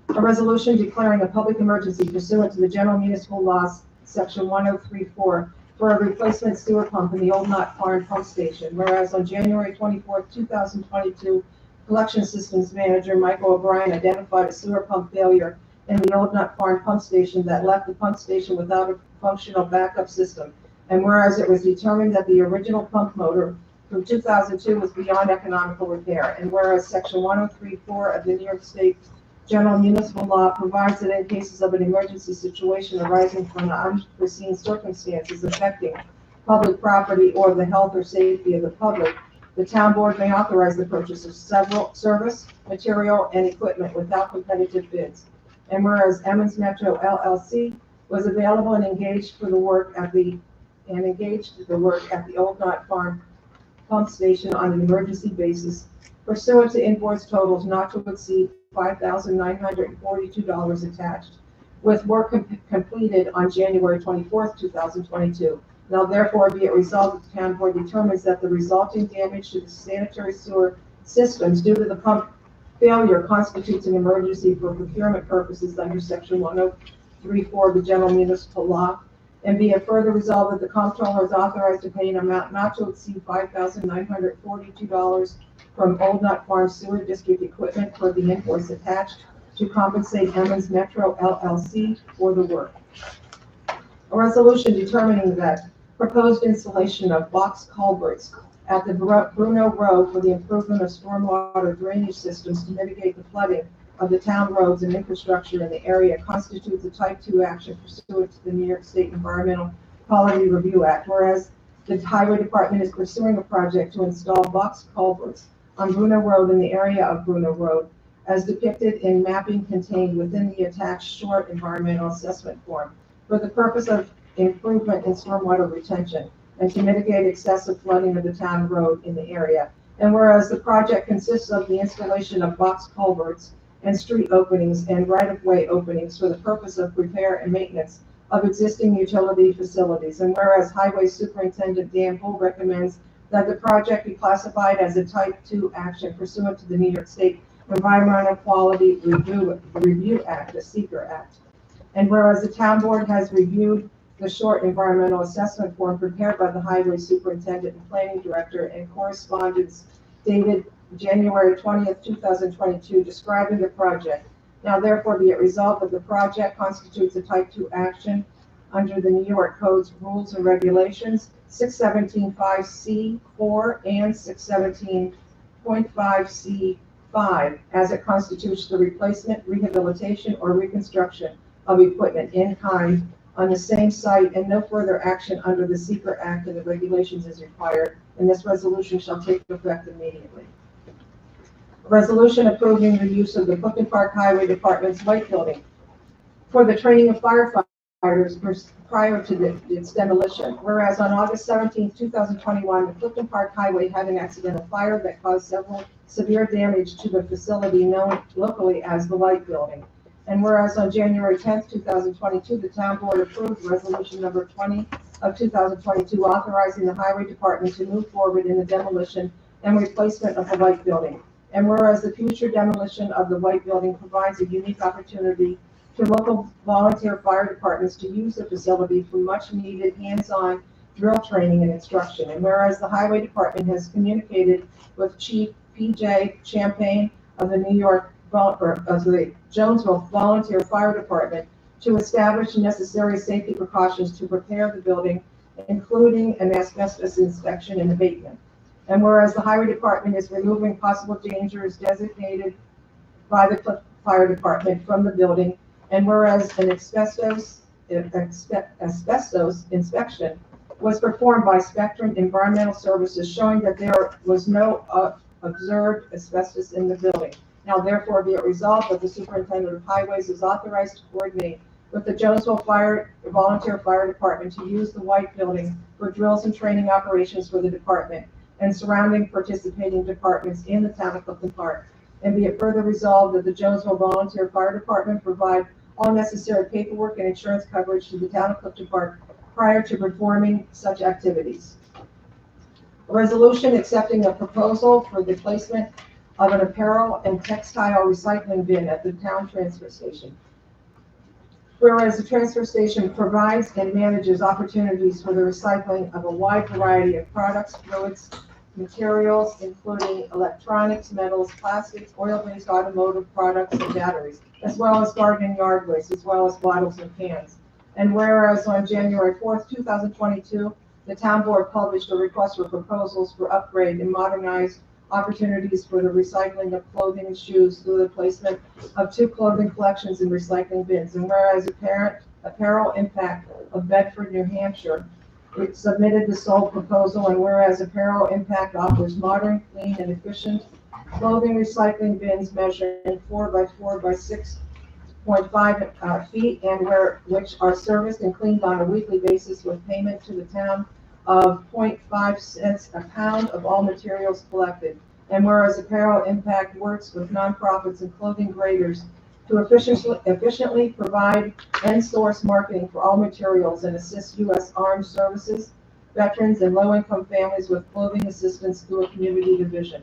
A resolution declaring a public emergency pursuant to the General Municipal Laws, Section 1034, for a replacement sewer pump in the Old Knott Farm Pump Station. Whereas on January 24, 2022, Collection Systems Manager Michael O'Brien identified a sewer pump failure in the Old Knott Farm Pump Station that left the pump station without a functional backup system. And whereas it was determined that the original pump motor from 2002 was beyond economical repair. And whereas Section 1034 of the New York State General Municipal Law provides that in cases of an emergency situation arising from unforeseen circumstances affecting public property or the health or safety of the public, the town board may authorize the purchase of several service, material, and equipment without competitive bids. And whereas Emmons Metro LLC was available and engaged the work at the Old Knott Farm Pump Station on an emergency basis, pursuant to invoice totals not to exceed $5,942 attached, with work completed on January 24th, 2022. Now therefore be it resolved that the town board determines that the resulting damage to the sanitary sewer systems due to the pump failure constitutes an emergency for procurement purposes under Section 1034 of the General Municipal Law, And be it further resolved that the comptroller is authorized to pay an amount not to exceed $5,942 from Old Nut Farm Sewer District Equipment for the invoice attached to compensate Emmons Metro LLC for the work. A resolution determining that proposed installation of box culverts at the Bruno Road for the improvement of stormwater drainage systems to mitigate the flooding of the town roads and infrastructure in the area constitutes a type 2 action pursuant to the New York State Environmental Quality Review Act, whereas the Highway Department is pursuing a project to install box culverts on Bruno Road in the area of Bruno Road, as depicted in mapping contained within the attached short environmental assessment form, for the purpose of improvement in stormwater retention and to mitigate excessive flooding of the town road in the area. And whereas the project consists of the installation of box culverts and street openings and right-of-way openings for the purpose of repair and maintenance of existing utility facilities. And whereas Highway Superintendent Dan Bull recommends that the project be classified as a type 2 action pursuant to the New York State Environmental Quality Review Act, the SEQR Act. And whereas the town board has reviewed the short environmental assessment form prepared by the Highway Superintendent and Planning Director and correspondence dated January 20th, 2022, describing the project. Now therefore be it resolved that the project constitutes a type 2 action under the New York Code's rules and regulations, 617.5C4 and 617.5C5, as it constitutes the replacement, rehabilitation, or reconstruction of equipment in kind on the same site, and no further action under the SEQR Act and the regulations is required, and this resolution shall take effect immediately. A resolution approving the use of the Clifton Park Highway Department's White Building for the training of firefighters prior to its demolition. Whereas on August 17, 2021, the Clifton Park Highway had an accidental fire that caused several severe damage to the facility known locally as the White Building. And whereas on January 10th, 2022, the town board approved resolution number 20 of 2022, authorizing the highway department to move forward in the demolition and replacement of the White Building. And whereas the future demolition of the White Building provides a unique opportunity to local volunteer fire departments to use the facility for much needed hands-on drill training and instruction. And whereas the highway department has communicated with Chief P.J. Champagne of the the Jonesville Volunteer Fire Department to establish necessary safety precautions to prepare the building, including an asbestos inspection and abatement. And whereas the highway department is removing possible dangers designated by the fire department from the building, and whereas an asbestos inspection was performed by Spectrum Environmental Services, showing that there was no observed asbestos in the building. Now therefore be it resolved that the superintendent of highways is authorized to coordinate with the Jonesville Volunteer Fire Department to use the White Building for drills and training operations for the department and surrounding participating departments in the town of Clifton Park. And be it further resolved that the Jonesville Volunteer Fire Department provide all necessary paperwork and insurance coverage to the town of Clifton Park prior to performing such activities. A resolution accepting a proposal for the placement of an apparel and textile recycling bin at the town transfer station. Whereas the transfer station provides and manages opportunities for the recycling of a wide variety of products, fluids, materials, including electronics, metals, plastics, oil-based automotive products, and batteries, as well as garden and yard waste, as well as bottles and cans. And whereas on January 4th, 2022, the town board published a request for proposals for upgrade and modernized opportunities for the recycling of clothing and shoes through the placement of 2 clothing collections in recycling bins. And whereas Apparel Impact of Bedford, New Hampshire, it submitted the sole proposal, and whereas Apparel Impact offers modern, clean, and efficient clothing recycling bins measuring 4 by 4 by 6.5 feet, and which are serviced and cleaned on a weekly basis with payment to the town of 0.5 cents a pound of all materials collected. And whereas Apparel Impact works with nonprofits and clothing graders to efficiently provide and source marketing for all materials and assist U.S. Armed Services, veterans, and low-income families with clothing assistance through a community division.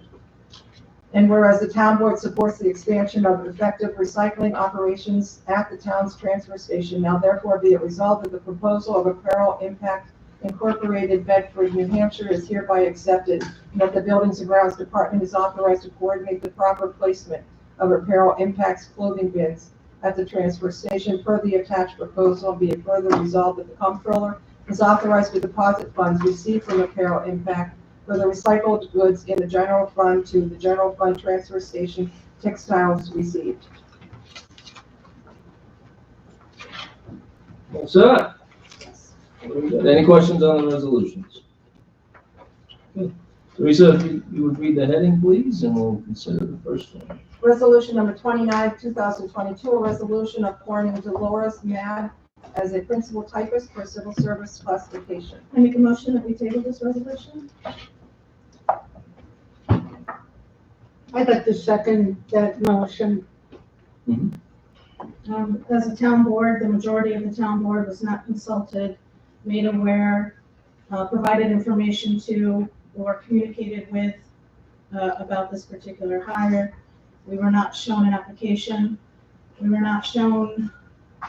And whereas the town board supports the expansion of effective recycling operations at the town's transfer station, now therefore be it resolved that the proposal of Apparel Impact Incorporated, Bedford, New Hampshire is hereby accepted, and that the Buildings and Grounds Department is authorized to coordinate the proper placement of Apparel Impact's clothing bins at the transfer station. Per the attached proposal, be it further resolved that the comptroller is authorized to deposit funds received from Apparel Impact for the recycled goods in the general fund to the general fund transfer station, textiles received. What's that? Any questions on the resolutions? Okay. Teresa, if you would read the heading, please, and we'll consider the first one. Resolution number 29, 2022, a resolution appointing Dolores Mad as a principal typist for civil service classification. I make a motion that we table this resolution. I'd like to second that motion. As a town board, the majority of the town board was not consulted, made aware, provided information to, or communicated with about this particular hire. We were not shown an application. We were not shown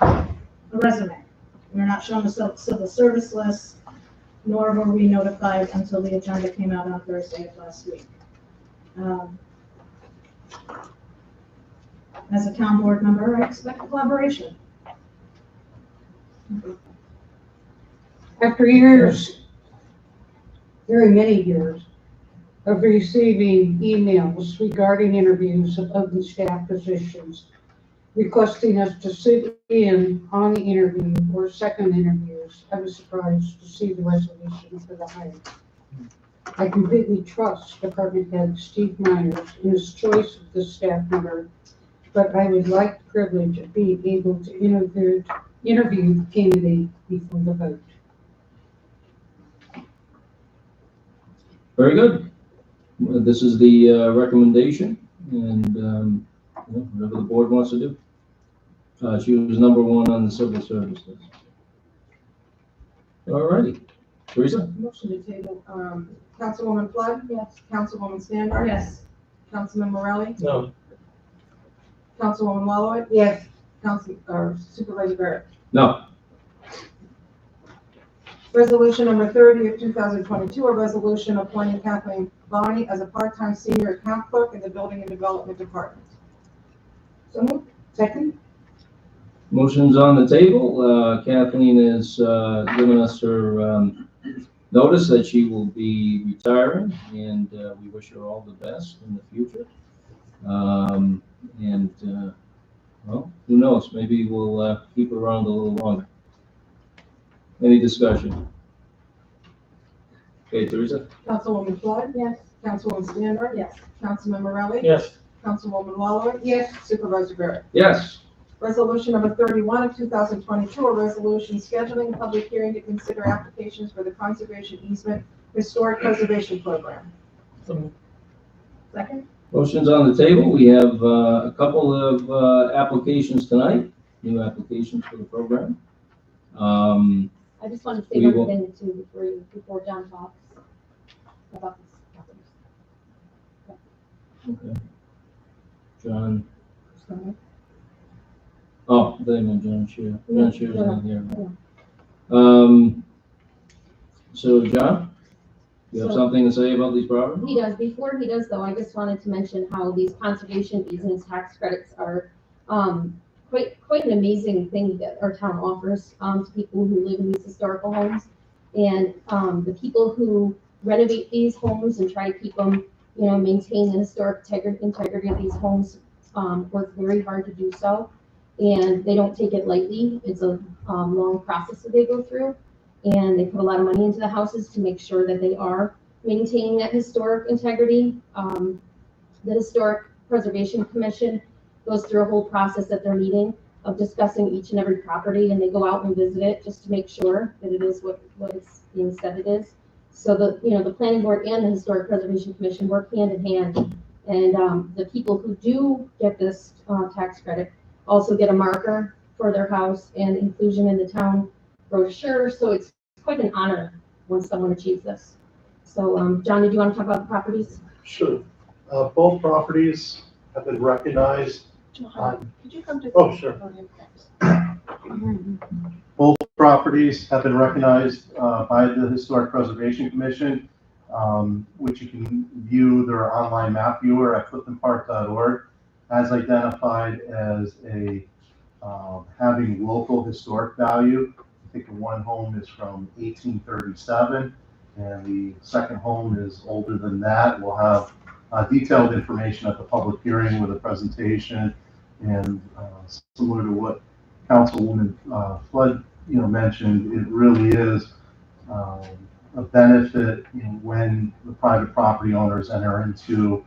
a resume. We were not shown a civil service list, nor were we notified until the agenda came out on Thursday of last week. As a town board member, I expect collaboration. After years, very many years, of receiving emails regarding interviews of open staff positions, requesting us to sit in on the interview or second interviews, I was surprised to see the resolution for the hire. I completely trust Department Head Steve Myers in his choice of the staff member, but I would like the privilege of being able to interview the candidate before the vote. Very good. This is the recommendation, and whatever the board wants to do. She was number one on the civil service list. All righty. Teresa? Motion to table, Councilwoman Flood? Yes. Councilwoman Standard? Yes. Councilman Morelli? No. Councilwoman Wallowit? Yes. Supervisor Barrett? No. Resolution number 30 of 2022, a resolution appointing Kathleen Bonney as a part-time senior account clerk in the Building and Development Department. So moved. Second? Motion's on the table. Kathleen has given us her notice that she will be retiring, and we wish her all the best in the future. Well, who knows? Maybe we'll keep her around a little longer. Any discussion? Okay, Teresa? Councilwoman Flood? Yes. Councilwoman Standard? Yes. Councilman Morelli? Yes. Councilwoman Wallowit? Yes. Supervisor Barrett? Yes. Resolution number 31 of 2022, a resolution scheduling a public hearing to consider applications for the Conservation Easement Historic Preservation Program. Second? Motion's on the table. We have a couple of applications tonight, new applications for the program. I just want to say We one will- thing too before John talks about this. Okay. John. Oh, they meant John Shear. John Shear's not here. So John, you have So- something to say about these properties? He does. Before he does though, I just wanted to mention how these conservation easements tax credits are quite an amazing thing that our town offers to people who live in these historical homes. And the people who renovate these homes and try to keep them, maintain the historic integrity of these homes work very hard to do so. And they don't take it lightly. It's a long process that they go through. And they put a lot of money into the houses to make sure that they are maintaining that historic integrity. The Historic Preservation Commission goes through a whole process at their meeting of discussing each and every property, and they go out and visit it just to make sure that it is what it's being said it is. So the planning board and the Historic Preservation Commission work hand in hand. And the people who do get this tax credit also get a marker for their house and inclusion in the town brochure. So it's quite an honor when someone achieves this. So John, did you want to talk about the properties? Sure. Both properties have been recognized on, Could you come to? oh, sure. Both properties have been recognized by the Historic Preservation Commission, which you can view their online map viewer at cliftonpark.org, as identified as having local historic value. I think the one home is from 1837, and the second home is older than that. We'll have detailed information at the public hearing with a presentation, and similar to what Councilwoman Flood, mentioned, it really is a benefit when the private property owners enter into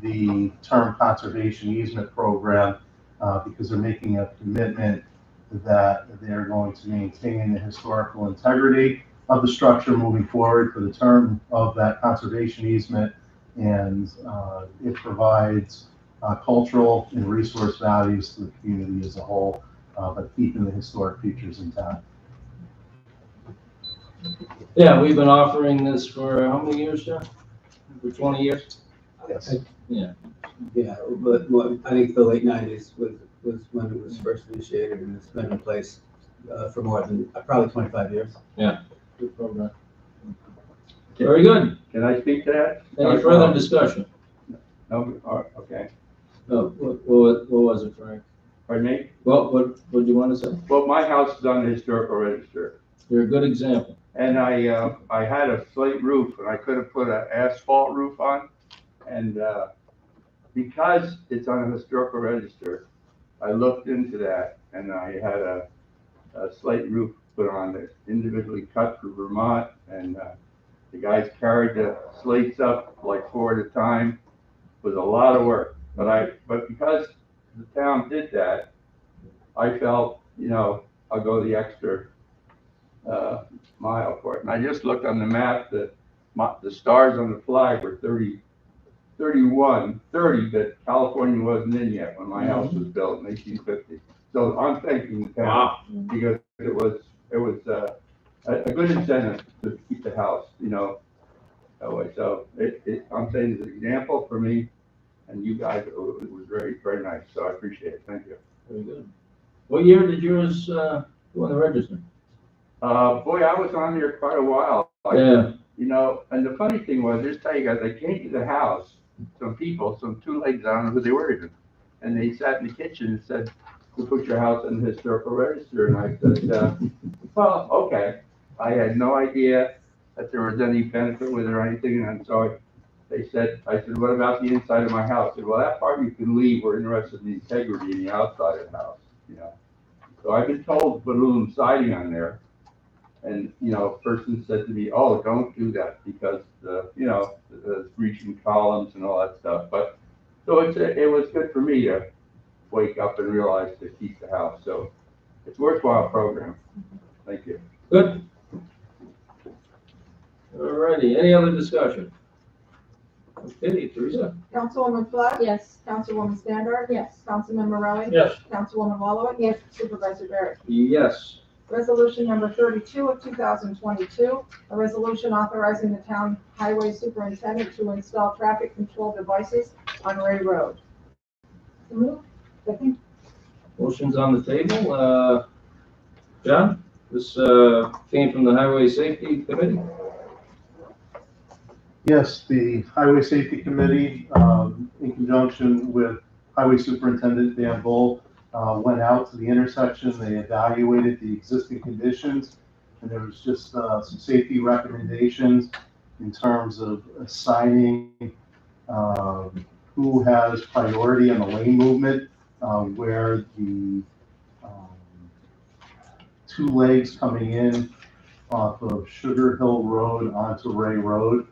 the term conservation easement program, because they're making a commitment that they're going to maintain the historical integrity of the structure moving forward for the term of that conservation easement, and it provides cultural and resource values to the community as a whole, but keeping the historic features intact. Yeah, we've been offering this for how many years, John? For 20 years? Yes. Yeah. Yeah, but I think the late 90s was when it was first initiated, and it's been in place for more than probably 25 years. Yeah. Good program. Very good. Can I speak to that? Any further discussion? No, okay. No, what was it, Frank? Pardon me? What do you want to say? Well, my house is on the historical register, You're a good example. and I had a slate roof, and I could have put an asphalt roof on, and because it's on a historical register, I looked into that, and I had a slate roof put on that individually cut for Vermont, and the guys carried the slates up like 4 at a time. It was a lot of work, but because the town did that, I felt, I'll go the extra mile for it. And I just looked on the map that the stars on the flag were 30, but California wasn't in yet when my house was built in 1850. So I'm thanking the town because it was a good incentive to keep the house, that way. So I'm saying it's an example for me and you guys. It was very, very nice. So I appreciate it. Thank you. Very good. What year did yours go on the register? Boy, I was on there quite a while. Yeah. And the funny thing was, just tell you guys, I came to the house, some two ladies, I don't know who they were even, and they sat in the kitchen and said, "We'll put your house on the historical register." And I said, well, okay. I had no idea that there was any benefit with it or anything, and so I said, what about the inside of my house? I said, well, that part you can leave. We're interested in the integrity in the outside of the house, So I've been told to put aluminum siding on there. And, a person said to me, oh, don't do that because the breaching columns and all that stuff. But so it was good for me to wake up and realize to keep the house. So it's a worthwhile program. Thank you. Good. All righty. Any other discussion? Okay, Teresa? Councilwoman Flood? Yes. Councilwoman Standard? Yes. Councilman Morelli? Yes. Councilwoman Wallowitz? Yes. Supervisor Barrett? Yes. Resolution number 32 of 2022, a resolution authorizing the town highway superintendent to install traffic control devices on Ray Road. Second. Motion's on the table. John, this came from the Highway Safety Committee. Yes, the Highway Safety Committee, in conjunction with Highway Superintendent Dan Bull, went out to the intersection. They evaluated the existing conditions, and there was just some safety recommendations in terms of assigning who has priority in the lane movement, where the two legs coming in off of Sugar Hill Road onto Ray Road.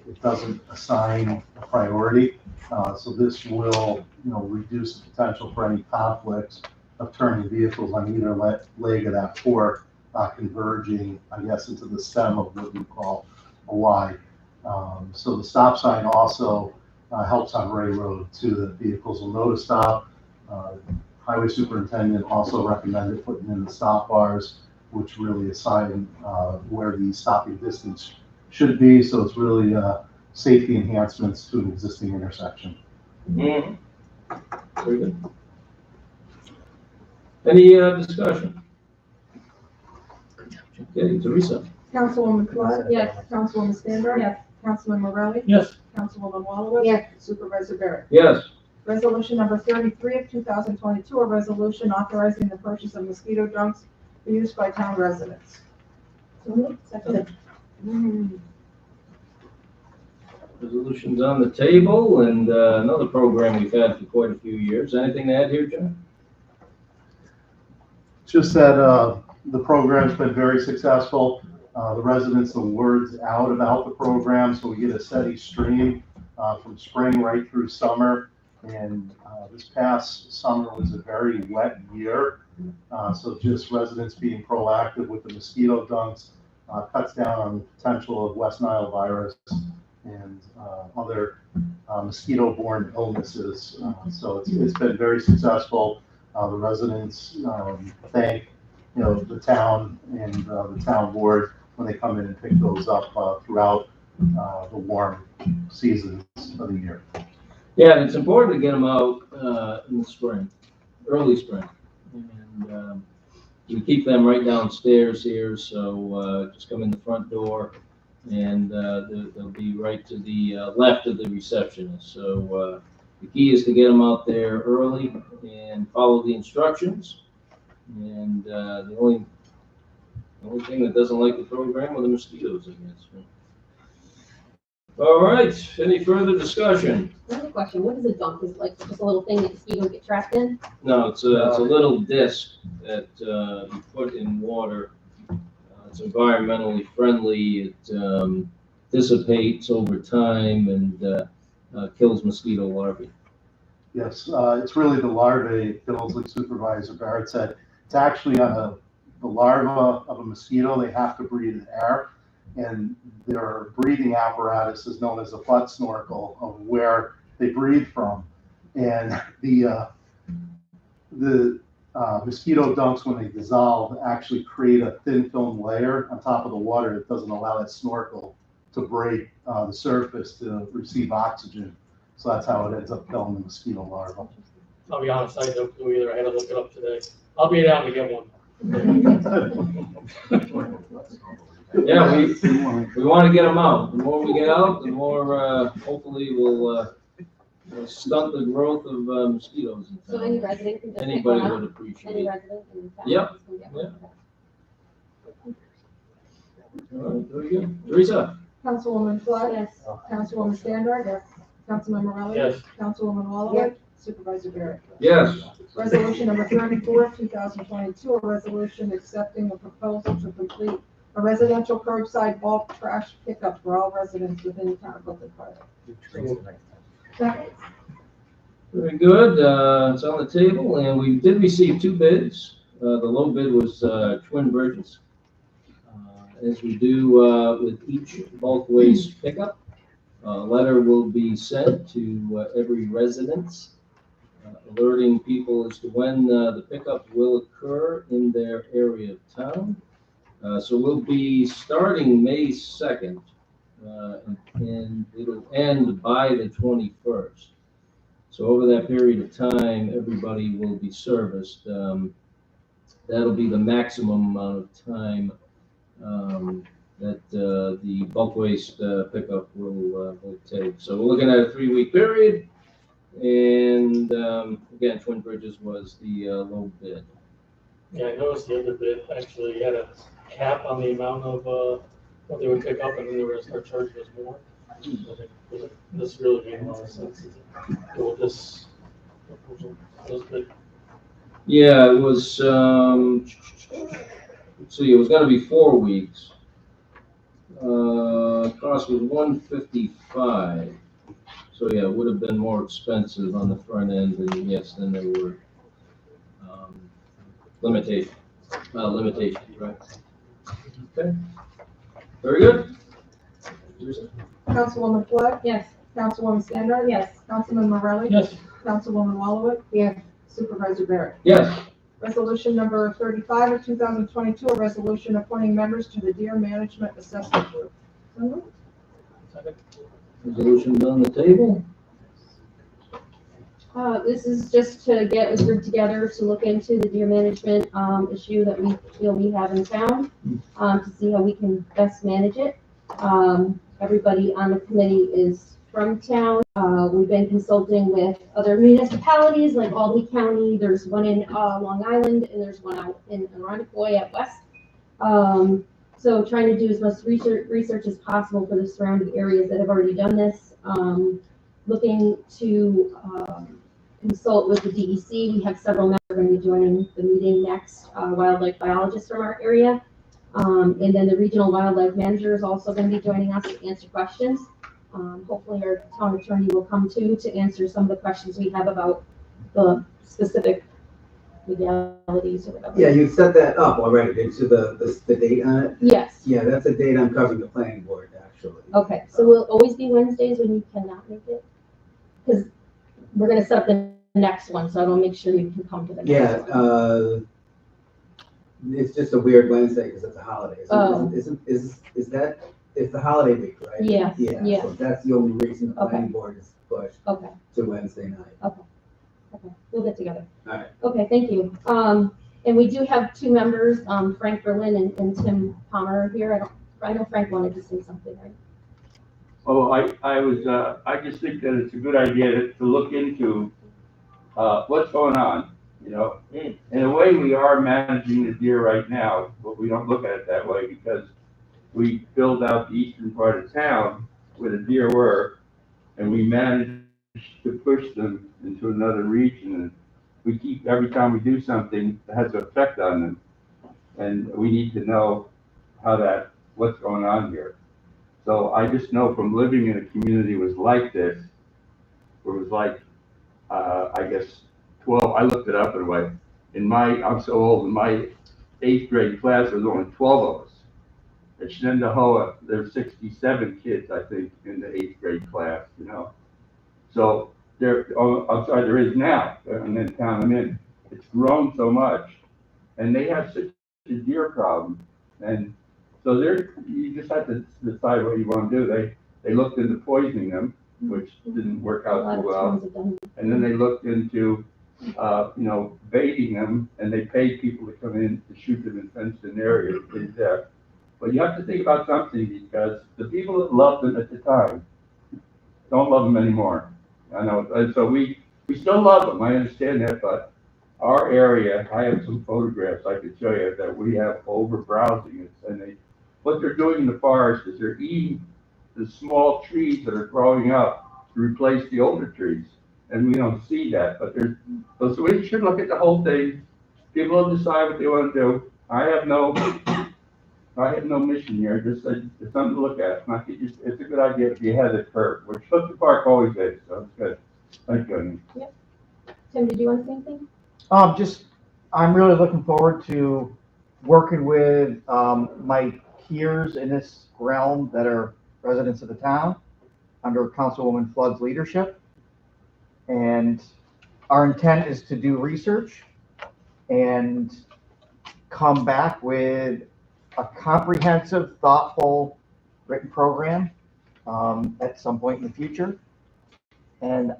It doesn't assign a priority, so this will, reduce the potential for any conflicts of turning vehicles on either leg of that fork, converging, I guess, into the stem of what you call a Y. So the stop sign also helps on Ray Road too, that vehicles will know to stop. Highway Superintendent also recommended putting in the stop bars, which really assign where the stopping distance should be. So it's really safety enhancements to an existing intersection. Mhm. Very good. Any discussion? Okay, Teresa? Councilwoman Flood? Yes. Councilwoman Standard? Yes. Councilman Morelli? Yes. Councilwoman Walowitz? Yes. Supervisor Barrett? Yes. Resolution number 33 of 2022, a resolution authorizing the purchase of mosquito dunks for use by town residents. So moved. Second. Resolution's on the table, and another program we've had for quite a few years. Anything to add here, John? Just that the program's been very successful. The residents, the word's out about the program, so we get a steady stream from spring right through summer. And this past summer was a very wet year, so just residents being proactive with the mosquito dunks cuts down on the potential of West Nile virus and other mosquito-borne illnesses. So it's been very successful. The residents thank the town and the town board when they come in and pick those up throughout the warm seasons of the year. Yeah, and it's important to get them out in the spring, early spring. And we keep them right downstairs here, so just come in the front door, and they'll be right to the left of the receptionist. So the key is to get them out there early and follow the instructions. And the only thing that doesn't like the program are the mosquitoes, I guess. All right, any further discussion? I have a question. What is a dunk? Is it like just a little thing that mosquitoes get trapped in? No, it's a little disc that you put in water. It's environmentally friendly. It dissipates over time and kills mosquito larvae. Yes, it's really the larvae it kills, like Supervisor Barrett said. It's actually on the larva of a mosquito. They have to breathe in air, and their breathing apparatus is known as a butt snorkel of where they breathe from. And the mosquito dunks, when they dissolve, actually create a thin film layer on top of the water that doesn't allow that snorkel to break the surface to receive oxygen. So that's how it ends up killing the mosquito larva. I'll be honest, I don't do either. I had to look it up today. I'll be down to get one. Yeah, we want to get them out. The more we get out, the more hopefully we'll stunt the growth of mosquitoes in So town. any resident can just pick Anybody one would up? appreciate Any it. resident in town Yep, can get one? All right, very good. Teresa? Councilwoman Flood? Yes. Councilwoman Standard? Yes. Councilman Morelli? Yes. Councilwoman Walowitz? Supervisor Barrett? Yes. Resolution number 34, 2022, a resolution accepting a proposal to complete a residential curbside bulk trash pickup for all residents within the town of Brooklyn Park. Second. Very good. It's on the table, and we did receive two bids. The low bid was Twin Bridges. As we do with each bulk waste pickup, a letter will be sent to every resident, alerting people as to when the pickup will occur in their area of town. So we'll be starting May 2nd, and it'll end by the 21st. So over that period of time, everybody will be serviced. That'll be the maximum amount of time that the bulk waste pickup will take. So we're looking at a 3-week period, and again, Twin Bridges was the low bid. Yeah, I noticed the other bid actually had a cap on the amount of what they would pick up, and then they were gonna start charging us more. I think this really made a lot of sense. Go with this proposal. This bid. Yeah, it was, let's see, it was gonna be 4 weeks. Cost was $155. So yeah, it would have been more expensive on the front end, and yes, then there were limitations, right? Okay, very good. Councilwoman Flood? Yes. Councilwoman Standard? Yes. Councilman Morelli? Yes. Councilwoman Walowitz? Yes. Supervisor Barrett? Yes. Resolution number 35 of 2022, a resolution appointing members to the Deer Management Assessment Group. Second. Resolution's on the table. This is just to get a group together to look into the deer management, issue that we feel we have in town, to see how we can best manage it. Everybody on the committee is from town. We've been consulting with other municipalities like Albany County. There's one in, Long Island, and there's one out in Arundecoy at West. So trying to do as much research as possible for the surrounding areas that have already done this. Looking to, consult with the DEC. We have several members who are going to be joining the meeting next, wildlife biologists from our area. And then the regional wildlife manager is also going to be joining us to answer questions. Hopefully our town attorney will come too to answer some of the questions we have about the specific legalities or whatever. Yeah, you set that up already, didn't you, the date on it? Yes. Yeah, that's the date I'm covering the planning board, actually. Okay, so will it always be Wednesdays when you cannot make it? Because we're going to set up the next one, so I will make sure you can come to the next one. It's just a weird Wednesday because it's a holiday. Oh. Is that, it's the holiday week, right? Yes, Yeah, yes. so that's the only reason the Okay. planning board is pushed Okay, to Wednesday night. okay, we'll get together. All right. Okay, thank you. And we do have two members, Frank Berlin and Tim Palmer here. I know Frank wanted to say something, right? Oh, I just think that it's a good idea to look into, what's going on, you know? In a way, we are managing the deer right now, but we don't look at it that way because we filled out the eastern part of town where the deer were, and we managed to push them into another region. And we keep, every time we do something, it has an effect on them. And we need to know what's going on here. So I just know from living in a community was like this, where it was like, I guess 12, I looked it up anyway. I'm so old, in my 8th grade class, there was only 12 of us. At Shenandoah, there's 67 kids, I think, in the 8th grade class, you know. So I'm sorry, there is now, in the town I'm in. It's grown so much, and they have such a deer problem. And so you just have to decide what you want to do. They looked into poisoning them, which didn't work out too well. And then they looked into, baiting them, and they paid people to come in to shoot them in fenced-in areas. But you have to think about something, because the people that loved them at the time don't love them anymore. I know, and so we still love them, I understand that, but our area, I have some photographs I could show you that we have over-browsing, and what they're doing in the forest is they're eating the small trees that are growing up to replace the older trees. And we don't see that, but so we should look at the whole thing. People will decide what they want to do. I have no mission here, just it's something to look at. It's a good idea to be ahead of the curve, which Clifton Park always is, so it's good. Thank you. Yep. Tim, did you want to say anything? I'm really looking forward to working with my peers in this realm that are residents of the town under Councilwoman Flood's leadership. And our intent is to do research and come back with a comprehensive, thoughtful, written program at some point in the future. And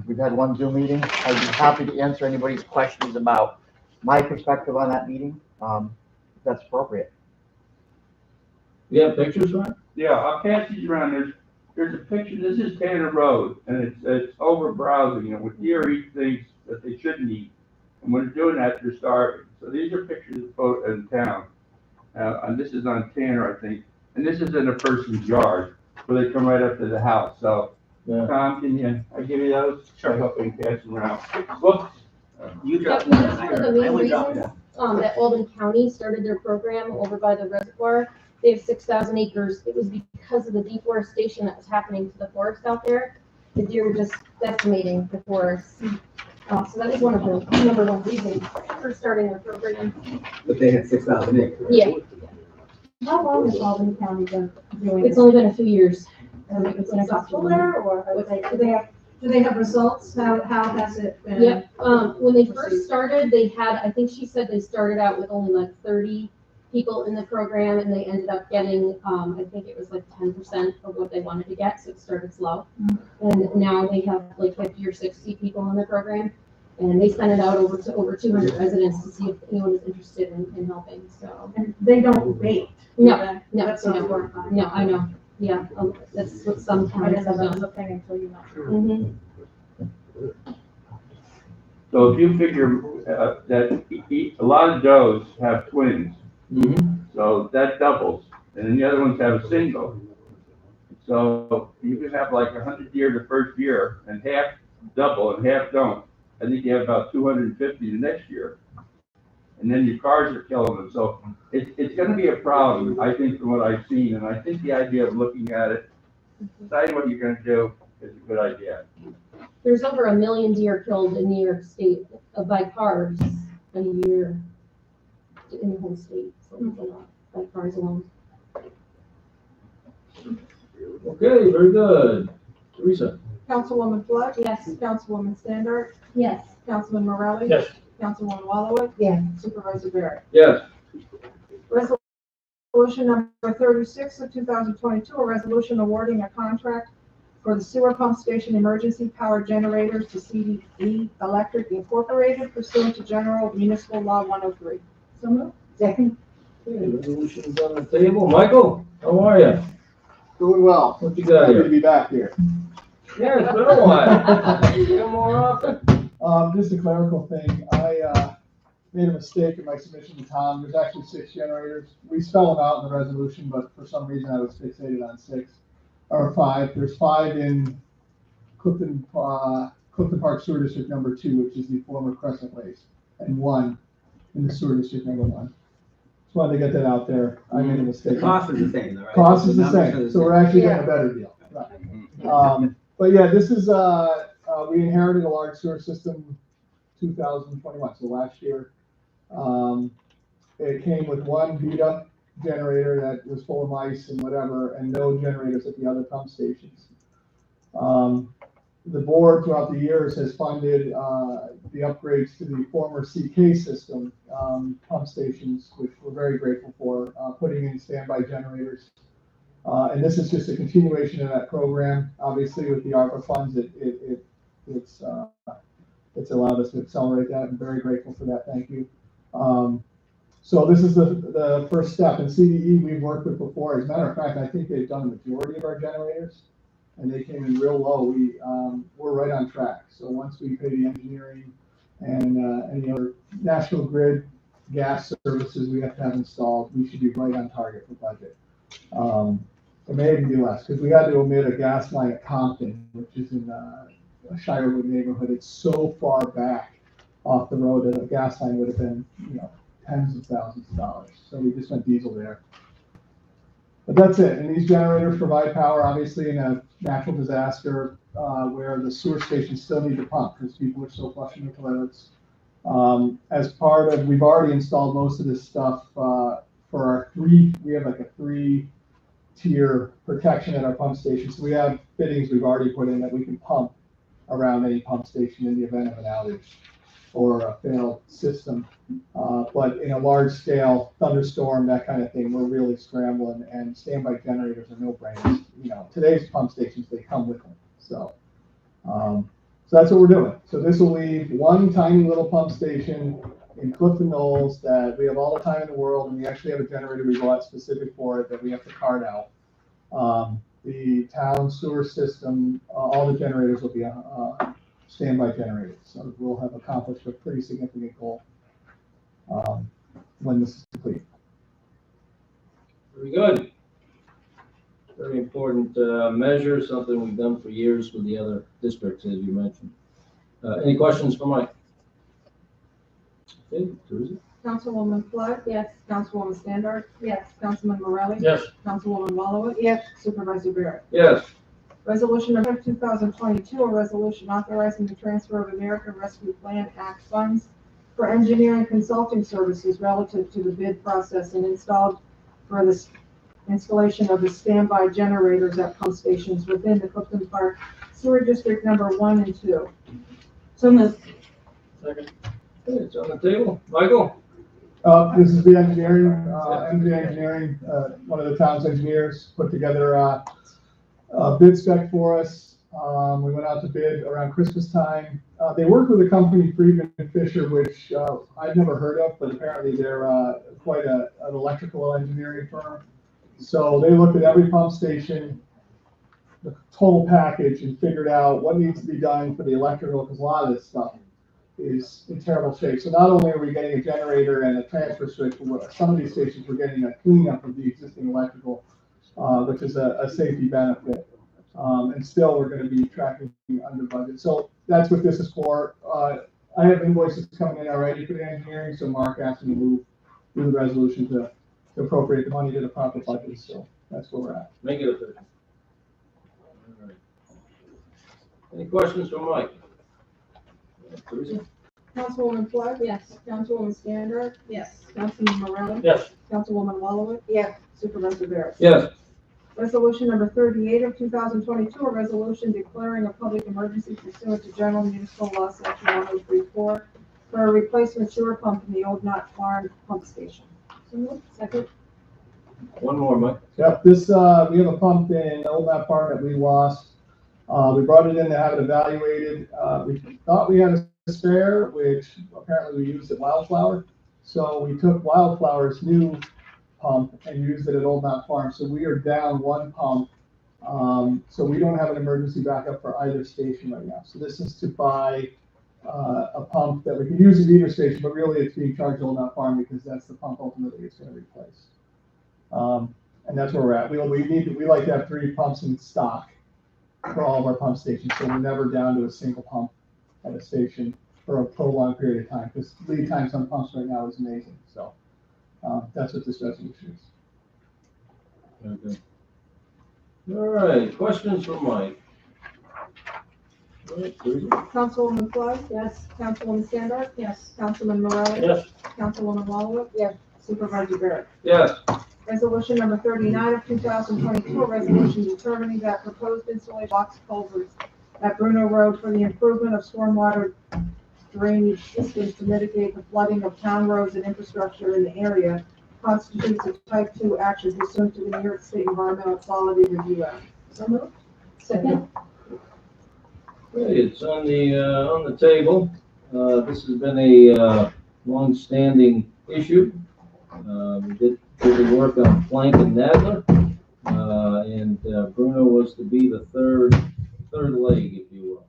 we've had one Zoom meeting. I'd be happy to answer anybody's questions about my perspective on that meeting, if that's appropriate. You have pictures, right? Yeah, I'll pass these around. There's a picture. This is Tanner Road, and it's over browsing, with deer eat things that they shouldn't eat. And when they're doing that, they're starving. So these are pictures of in town. And this is on Tanner, I think. And this is in a person's yard where they come right up to the house. So, Yeah. Tom, I give you those? Sure. I hope you can pass them around. Whoops. You Yeah, dropped that's one of the main drop reasons that Albany County started their program over by the reservoir. They have 6,000 acres. It was because of the deforestation that was happening to the forest out there. The deer were just decimating the forest. So that was one of the #1 reasons for starting their program. But they had 6,000 acres. Yeah, How long has Albany County been doing it's this? only been a few years. It's successful there, or Do they have results? How has it been? Yep, when they first started, they had, I think she said they started out with only like 30 people in the program, and they ended up getting, I think it was like 10% of what they wanted to get, so it started slow. And now they have like 50 or 60 people in the program, and they sent it out to over 200 residents to see if anyone was interested in helping, so. And they don't wait. No, no, That's not no, horrifying. no, I know, yeah, that's what some I didn't towns know have that was done. a thing until you know. Mhm. So if you figure, that a lot of Joes have twins, so that doubles, and then the other ones have a single. So you can have like 100 deer the first year, and half double and half don't. I think you have about 250 the next year. And then your cars are killing them, so it's gonna be a problem, I think, from what I've seen, and I think the idea of looking at it, deciding what you're gonna do is a good idea. There's over 1 million deer killed in New York State by cars a year in the whole state, so it's a lot, by cars alone. Okay, very good. Teresa? Councilwoman Flood? Yes. Councilwoman Standard? Yes. Councilman Morelli? Yes. Councilwoman Wallowitz? Yes. Supervisor Barrett? Yes. Resolution number 36 of 2022, a resolution awarding a contract for the sewer pump station emergency power generators to CDE Electric Incorporated pursuant to General Municipal Law 103. So moved. Second. Okay, resolution's on the table. Michael, how are you? Doing well. What you got Happy to here? be back here. Yeah, it's been a while. Come more often. Just a clerical thing. I made a mistake in my submission to Tom. There's actually 6 generators. We spell them out in the resolution, but for some reason I was fixated on 6 or 5. There's 5 in Clifton Park Sewer District number 2, which is the former Crescent Waste, and 1 in the Sewer District number 1. Just wanted to get that out there. I made a mistake. Cost is the same, though, right? Cost is the numbers are same, so we're actually getting a better deal. Right. But yeah, this is, we inherited a large sewer system 2021, so last year. It came with 1 beat up generator that was full of mice and whatever, and no generators at the other pump stations. The board throughout the years has funded the upgrades to the former CK system pump stations, which we're very grateful for, putting in standby generators. And this is just a continuation of that program. Obviously, with the ARPA funds, it's allowed us to accelerate that. I'm very grateful for that. Thank you. So this is the first step. And CDE we've worked with before. As a matter of fact, I think they've done the majority of our generators, and they came in real low. We're right on track. So once we pay the engineering and any other National Grid gas services we have to have installed, we should be right on target for budget. It may even be less, because we had to omit a gas line at Compton, which is in a Shirewood neighborhood. It's so far back off the road that a gas line would have been, tens of thousands of dollars. So we just went diesel there. But that's it. And these generators provide power, obviously, in a natural disaster where the sewer stations still need to pump because people are still flushing the toilets. As part of, we've already installed most of this stuff for our we have like a 3-tier protection at our pump station. So we have fittings we've already put in that we can pump around any pump station in the event of an outage or a failed system. But in a large scale thunderstorm, that kind of thing, we're really scrambling, and standby generators are no brainers. Today's pump stations, they come with them. So that's what we're doing. So this will leave 1 tiny little pump station in Clifton Knolls that we have all the time in the world, and we actually have a generator we bought specific for it that we have to cart out. The town sewer system, all the generators will be standby generators. So we'll have accomplished a pretty significant goal when this is complete. Very good. Very important measure, something we've done for years with the other districts, as you mentioned. Any questions for Mike? Okay, Teresa? Councilwoman Flood? Yes. Councilwoman Standard? Yes. Councilman Morelli? Yes. Councilwoman Wallowitz? Yes. Supervisor Barrett? Yes. Resolution number 2022, a resolution authorizing the transfer of American Rescue Plan Act funds for engineering consulting services relative to the bid process and installed for the installation of the standby generators at pump stations within the Clifton Park Sewer District number 1 and 2. So moved. Second. Okay, it's on the table. Michael? This is the engineering, MD Engineering, one of the town's engineers, put together a bid spec for us. We went out to bid around Christmas time. They worked with a company, Friedman Fisher, which I've never heard of, but apparently they're quite an electrical engineering firm. So they looked at every pump station, the total package, and figured out what needs to be done for the electrical, because a lot of this stuff is in terrible shape. So not only are we getting a generator and a transfer switch, but some of these stations we're getting a cleanup of the existing electrical, which is a safety benefit. And still we're going to be tracking under budget. So that's what this is for. I have invoices coming in already for the engineering, so Mark asked me to move through the resolution to appropriate the money to the proper budget. So that's where we're at. Make it official. All right. Any questions from Mike? Teresa? Councilwoman Flood? Yes. Councilwoman Stander? Yes. Councilman Morelli? Yes. Councilwoman Wallowitz? Yes. Supervisor Barrett? Yes. Resolution number 38 of 2022, a resolution declaring a public emergency pursuant to General Municipal Law Section 1034 for a replacement sewer pump in the Old Knott Farm pump station. So moved. Second. One more, Mike. Yep, this, we have a pump in Old Knott Farm that we lost. We brought it in to have it evaluated. We thought we had a spare, which apparently we used at Wildflower. So we took Wildflower's new pump and used it at Old Knott Farm. So we are down one pump. So we don't have an emergency backup for either station right now. So this is to buy a pump that we can use at either station, but really it's being charged Old Knott Farm because that's the pump ultimately it's going to replace. And that's where we're at. We like to have 3 pumps in stock for all of our pump stations, so we're never down to a single pump at a station for a prolonged period of time, because lead times on pumps right now is amazing. So that's what this resolution is. Okay. All right, questions from Mike? All right, Teresa? Councilwoman Flood? Yes. Councilwoman Stander? Yes. Councilman Morelli? Yes. Councilwoman Wallowitz? Yes. Supervisor Barrett? Yes. Resolution number 39 of 2022, a resolution determining that proposed installation box culverts at Bruno Road for the improvement of stormwater drainage systems to mitigate the flooding of town roads and infrastructure in the area constitutes a type 2 action pursuant to the New York State Environmental Quality Review Act. So moved. Second. Okay, it's on the table. This has been a long-standing issue. We did the work on Plank and Nadler, and Bruno was to be the third leg, if you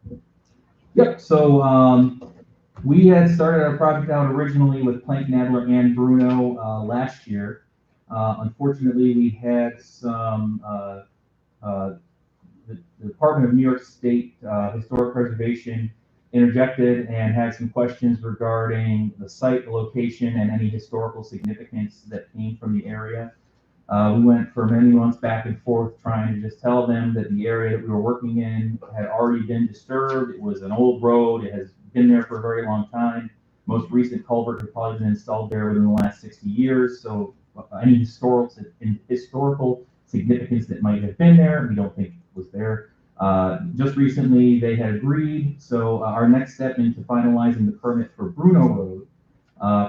will. Yep, so we had started our project out originally with Plank, Nadler, and Bruno last year. Unfortunately, we had some, the Department of New York State Historic Preservation interjected and had some questions regarding the site, the location, and any historical significance that came from the area. We went for many months back and forth trying to just tell them that the area that we were working in had already been disturbed. It was an old road. It has been there for a very long time. Most recent culvert had probably been installed there within the last 60 years. So any historical significance that might have been there, we don't think was there. Just recently, they had agreed. So our next step into finalizing the permit for Bruno Road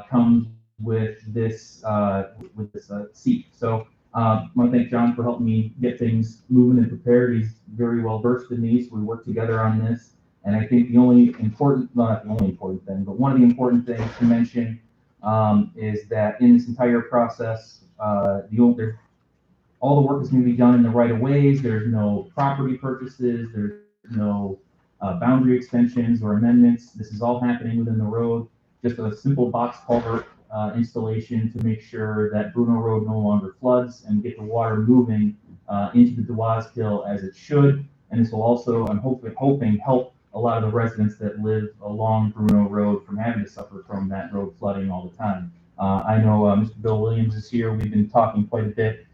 comes with this seat. So I want to thank John for helping me get things moving and prepared. He's very well versed in these. So we worked together on this. And I think the only important, not the only important thing, but one of the important things to mention is that in this entire process, all the work is going to be done in the right of ways. There's no property purchases. There's no boundary extensions or amendments. This is all happening within the road. Just a simple box culvert installation to make sure that Bruno Road no longer floods and get the water moving into the Dewazkill as it should. And this will also, I'm hoping, help a lot of the residents that live along Bruno Road from having to suffer from that road flooding all the time. I know Mr. Bill Williams is here. We've been talking quite a bit.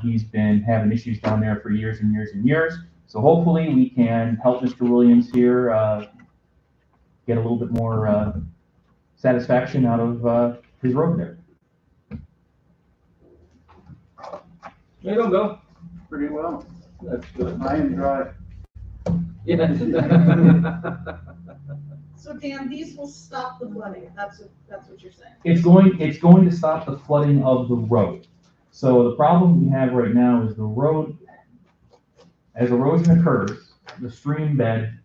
He's been having issues down there for years and years and years. So hopefully we can help Mr. Williams here get a little bit more satisfaction out of his road there. There you go. Pretty well. That's good. High and dry. Yeah. So Dan, these will stop the flooding, that's what you're saying? It's going to stop the flooding of the road. So the problem we have right now is the road, as erosion occurs, the stream bed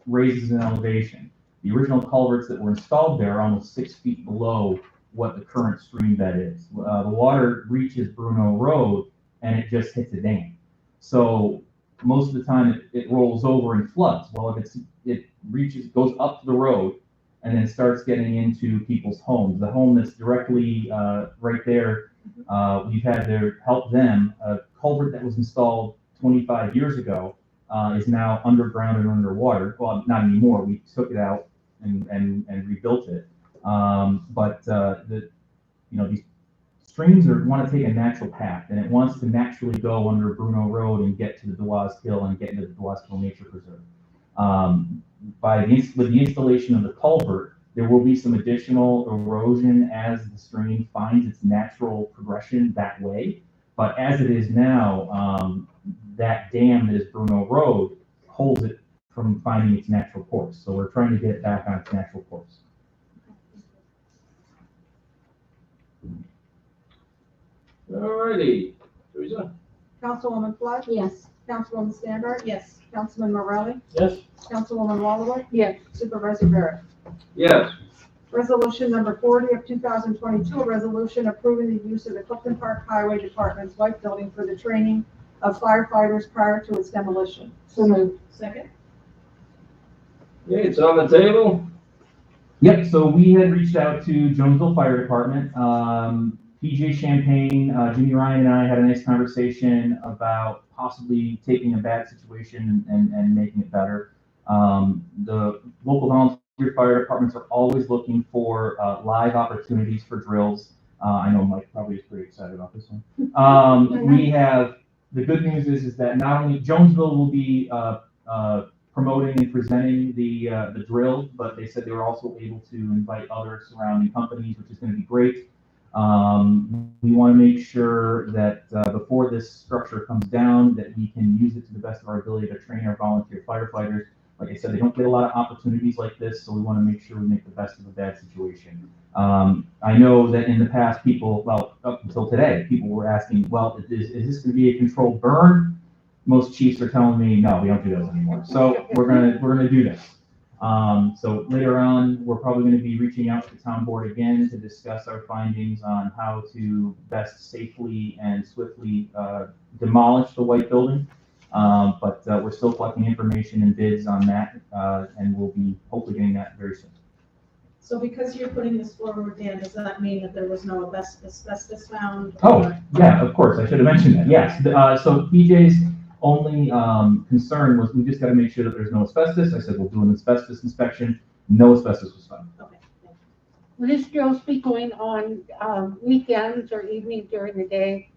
raises in elevation. The original culverts that were installed there are almost 6 feet below what the current stream bed is. The water reaches Bruno Road and it just hits a dam. So most of the time it rolls over and floods. Well, if goes up to the road and then starts getting into people's homes. The home that's directly right there, we've had to help them. A culvert that was installed 25 years ago is now underground and underwater. Well, not anymore. We took it out and rebuilt it. These streams want to take a natural path, and it wants to naturally go under Bruno Road and get to the Dawes Hill and get into the Dawes Hill Nature Preserve. With the installation of the culvert, there will be some additional erosion as the stream finds its natural progression that way. But as it is now, that dam that is Bruno Road holds it from finding its natural course. So we're trying to get it back on its natural course. Alrighty, Teresa? Councilwoman Flood, Yes. Councilwoman Stanford, Yes. Councilman Morelli, Yes, Councilwoman Walloway, Yes, Supervisor Barrett. Yes. Resolution number 40 of 2022, a resolution approving the use of the Clifton Park Highway Department's White Building for the training of firefighters prior to its demolition. so moved. Second? Okay, it's on the table. Yep, so we had reached out to Jonesville Fire Department. PJ Champagne, Jimmy Ryan and I had a nice conversation about possibly taking a bad situation and making it better. The local volunteer fire departments are always looking for live opportunities for drills. I know Mike probably is pretty excited about this one. We have, the good news is that not only Jonesville will be promoting and presenting the drill, but they said they were also able to invite other surrounding companies, which is going to be great. We want to make sure that before this structure comes down, that we can use it to the best of our ability to train our volunteer firefighters. Like I said, they don't get a lot of opportunities like this, so we want to make sure we make the best of a bad situation. I know that in the past, people, well, up until today, people were asking, well, is this going to be a controlled burn? Most chiefs are telling me, no, we don't do those anymore. So we're gonna do this. So later on, we're probably going to be reaching out to the town board again to discuss our findings on how to best safely and swiftly demolish the white building. But we're still collecting information and bids on that, and we'll be hopefully getting that very soon. So because you're putting this forward, Dan, does that mean that there was no asbestos found? Oh, yeah, of course, I should have mentioned that, yes. So PJ's only concern was we just got to make sure that there's no asbestos. I said, we'll do an asbestos inspection. No asbestos was found. Okay, thank you. Will this drill be going on weekends or evenings during the day?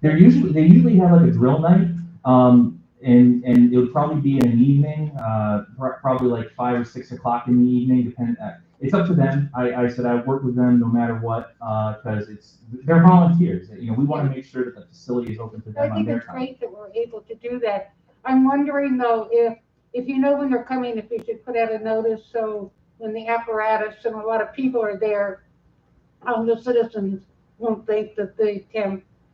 They usually have like a drill night, and it would probably be in an evening, probably like 5 or 6 o'clock in the evening, depending. It's up to them. I said I work with them no matter what, because they're volunteers. You know, we want to make sure that the facility is open to them I on think their it's time. great that we're able to do that. I'm wondering though, if you know when they're coming, if we should put out a notice so when the apparatus and a lot of people are there, the citizens won't think that the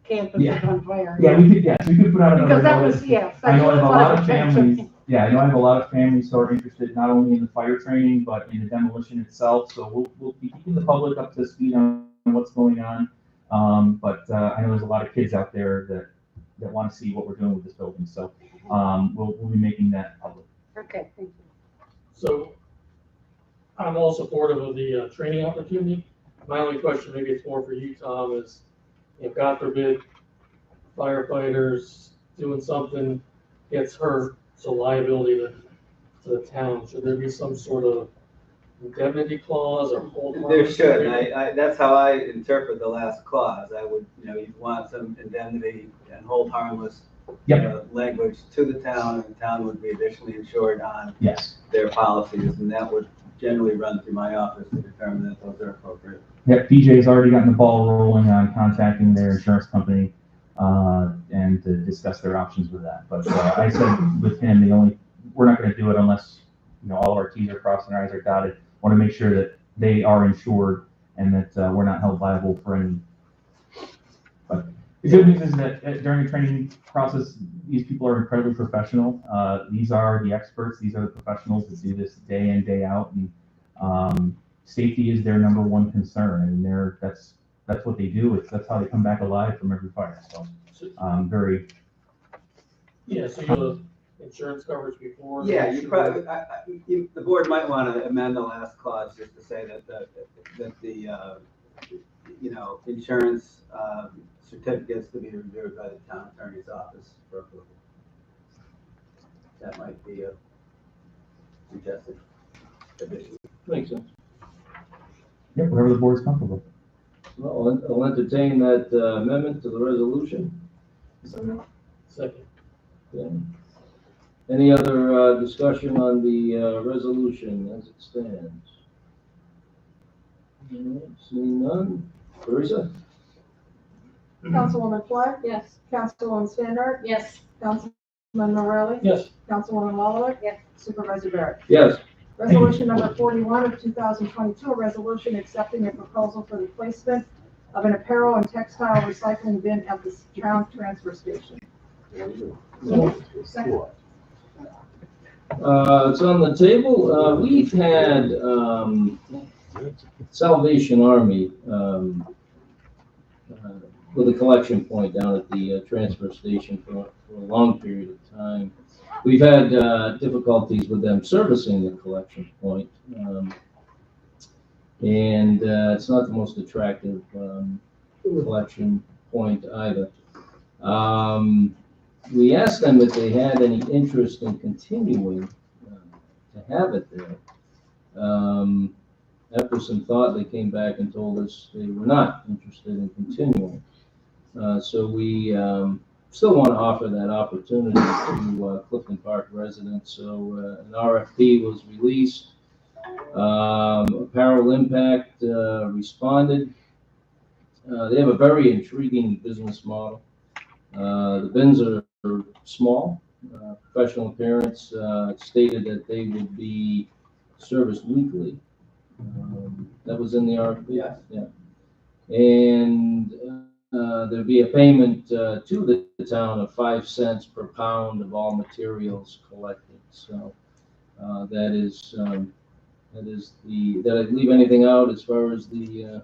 campus is on fire. Yeah, we could put out another Because that notice. was, yes. I know I have a lot of attention. families. Yeah, I know I have a lot of families who are interested not only in the fire training but in the demolition itself. So we'll be keeping the public up to speed on what's going on. But I know there's a lot of kids out there that want to see what we're doing with this building. So we'll be making that public. Okay, thank you. so I'm all supportive of the training opportunity. My only question, maybe it's more for you, Tom, is if God forbid firefighters doing something gets hurt, so liability to the town, should there be some sort of indemnity clause or hold harmless? There should, agreement? that's how I interpret the last clause. I would, you'd want some indemnity and hold harmless language to the town, and the town would be additionally insured on their policies, and that would generally run through my office to determine that those are appropriate. Yeah, PJ has already gotten the ball rolling on contacting their insurance company and to discuss their options with that. But I said with him, we're not going to do it unless all of our T's are crossed and our I's are dotted. Want to make sure that they are insured and that we're not held liable for any. But the good news is that during the training process, these people are incredibly professional. These are the experts. These are the professionals that do this day in, day out, and safety is their number one concern. And that's what they do. That's how they come back alive from every fire. So very. Yeah, so you insurance coverage before? Yeah, you probably, the board might want to amend the last clause just to say that the insurance certificates to be reviewed by the town attorney's office for approval. That might be a suggested addition. Makes sense. Yeah, whatever the board's comfortable. Well, I'll entertain that amendment to the resolution. Second. Okay. Any other discussion on the resolution as it stands? Seeing none. Teresa? Councilwoman Flood, Yes. Councilwoman Standard, Yes. Councilman Morelli, Yes. Councilwoman Wallach, Yes. Supervisor Barrett. Yes. Resolution number 41 of 2022, a resolution accepting a proposal for the placement of an apparel and textile recycling bin at the town transfer station. Second. It's on the table. We've had Salvation Army with a collection point down at the transfer station for a long period of time. We've had difficulties with them servicing the collection point, and it's not the most attractive collection point either. We asked them if they had any interest in continuing to have it there. After some thought, they came back and told us they were not interested in continuing. So we still want to offer that opportunity to Clifton Park residents. So an RFP was released. Apparel Impact responded. They have a very intriguing business model. The bins are small. Professional appearance stated that they would be serviced weekly. That was in the RFP. Yes. Yeah. And there'd be a payment to the town of 5 cents per pound of all materials collected. So did I leave anything out as far as the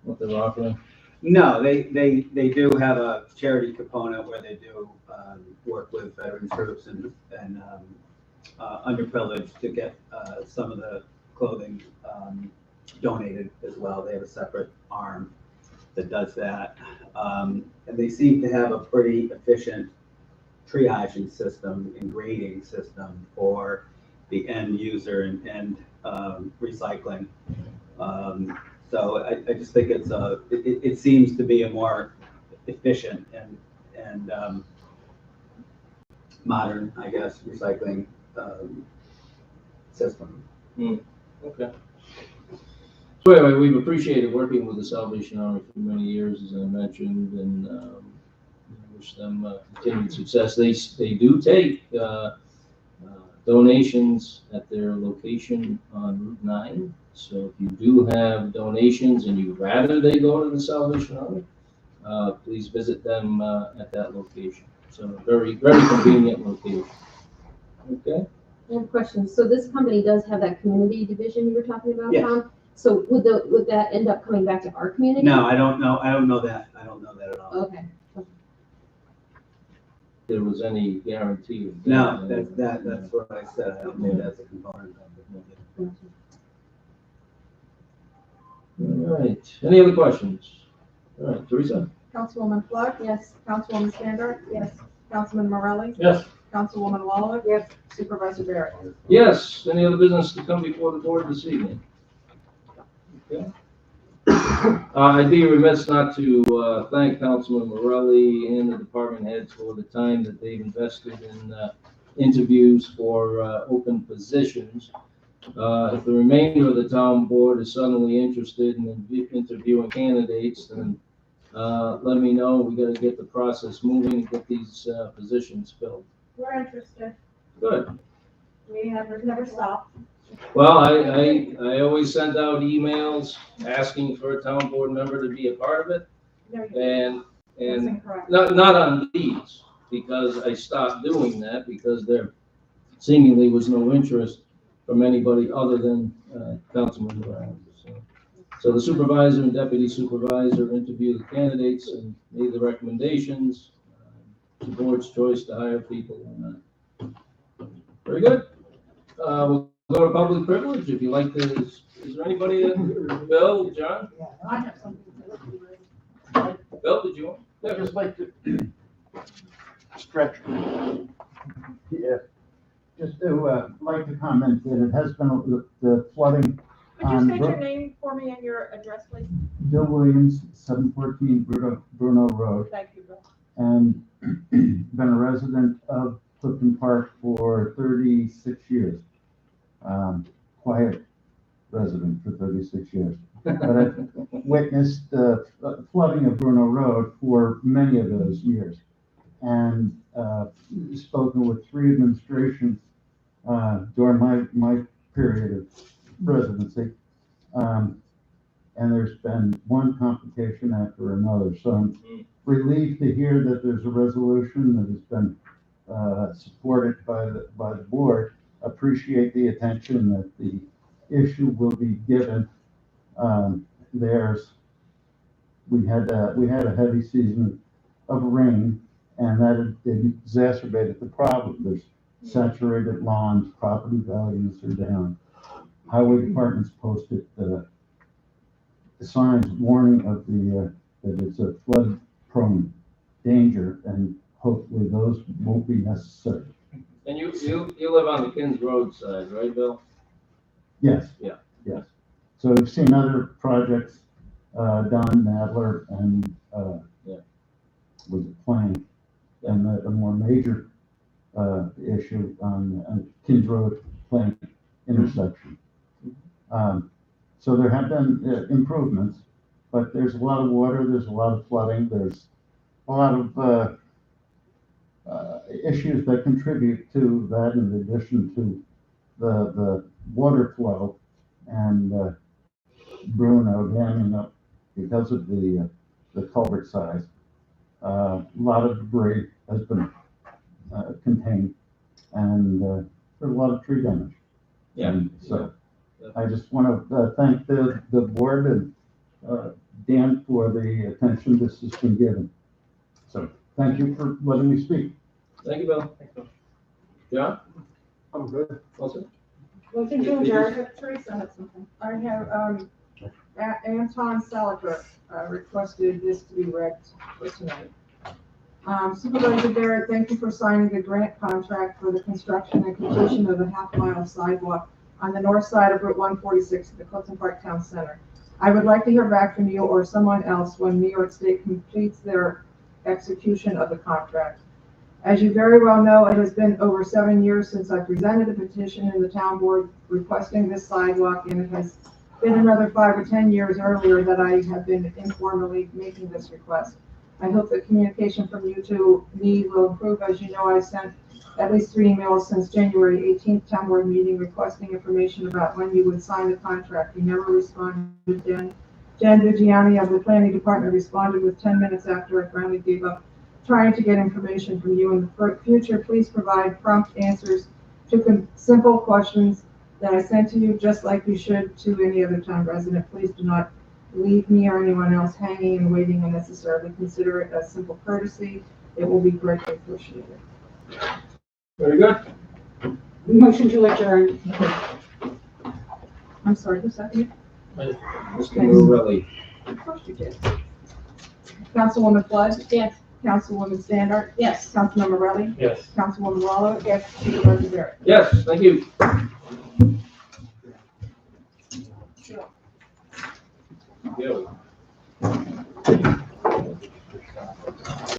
what they're offering? No, they do have a charity component where they do work with veterans groups and underprivileged to get some of the clothing donated as well. They have a separate arm that does that. And they seem to have a pretty efficient triaging system and grading system for the end user and end recycling. So I just think it seems to be a more efficient and modern, I guess, recycling system. Okay. So anyway, we've appreciated working with the Salvation Army for many years, as I mentioned, and wish them continued success. They do take donations at their location on Route 9. So if you do have donations and you'd rather they go to the Salvation Army, please visit them at that location. So very, very convenient location. Okay. I have a question. So this company does have that community division you were talking about, Yes. Tom? So would that end up coming back to our community? No, I don't know that. I don't know that at all. Okay. There was any guarantee of that? No, that's what I said. I don't think that's a component of it. All right. Any other questions? All right, Teresa? Councilwoman Flood, Yes. Councilwoman Standard, Yes. Councilman Morelli, Yes. Councilwoman Wallach, Yes. Supervisor Barrett. Yes. Any other business to come before the board this evening? Okay. I'd be remiss not to thank Councilman Morelli and the department heads for the time that they've invested in interviews for open positions. If the remainder of the town board is suddenly interested in interviewing candidates, then let me know. We got to get the process moving and get these positions filled. We're interested. Good. We have never stopped. Well, I always sent out emails asking for a town board member to be a part of it, There you go. and, That's and incorrect. not on these, because I stopped doing that, because there seemingly was no interest from anybody other than, Councilman Brown. So the supervisor and deputy supervisor interviewed the candidates and made the recommendations. The board's choice to hire people or not. Very good. We'll go to public privilege, if you like to, is there anybody, Bill, John? I have something to Bill, did you want? I'd just like to stretch. Yeah, just to, like to comment that it has been the flooding. Could you state your name for me and your address, please? Bill Williams, 714 Bruno Road, Thank you, Bill. and been a resident of Clifton Park for 36 years. Quiet resident for 36 years. But I've witnessed the flooding of Bruno Road for many of those years, and spoken with 3 administrations during my period of residency. And there's been one complication after another. So I'm relieved to hear that there's a resolution that has been supported by the board. Appreciate the attention that the issue will be given. We had a heavy season of rain, and that exacerbated the problem. There's saturated lawns, property values are down. Highway departments posted the signs warning of that it's a flood-prone danger, and hopefully those won't be necessary. And you live on the Kins Road side, right, Bill? Yes. Yeah. Yes. So we've seen other projects done, Nadler and was it Plain, and a more major issue on Kins Road Plain intersection. So there have been improvements, but there's a lot of water, there's a lot of flooding, there's a lot of issues that contribute to that, in addition to the water flow and Bruno damming up because of the culvert size. A lot of debris has been contained, and there's a lot of tree damage. Yeah. And so I just want to thank the board and Dan for the attention this has been given. So thank you for letting me speak. Thank you, Bill. John? I'm good. Also? Well, thank you, Jared. Teresa had something. I have, Anton Saliker requested this to be read for tonight. Supervisor Barrett, thank you for signing the grant contract for the construction and completion of the half-mile sidewalk on the north side of Route 146 at the Clifton Park Town Center. I would like to hear back from you or someone else when New York State completes their execution of the contract. As you very well know, it has been over 7 years since I presented a petition in the town board requesting this sidewalk, and it has been another 5 or 10 years earlier that I have been informally making this request. I hope that communication from you to me will improve. As you know, I sent at least 3 emails since January 18th town board meeting requesting information about when you would sign the contract. You never responded. Jen Vigiani of the planning department responded with 10 minutes after I finally gave up trying to get information from you. In the future, please provide prompt answers to simple questions that I sent to you, just like you should to any other town resident. Please do not leave me or anyone else hanging and waiting unnecessarily. Consider it a simple courtesy. It will be greatly appreciated. Very good. Motion to adjourn. I'm sorry, who seconded? Mr. Morelli. Of course you did. Councilwoman Flood? Yes. Councilwoman Standard? Yes. Councilman Morelli? Yes. Councilwoman Waller? Yes. Supervisor Barrett? Yes, thank you. Yeah.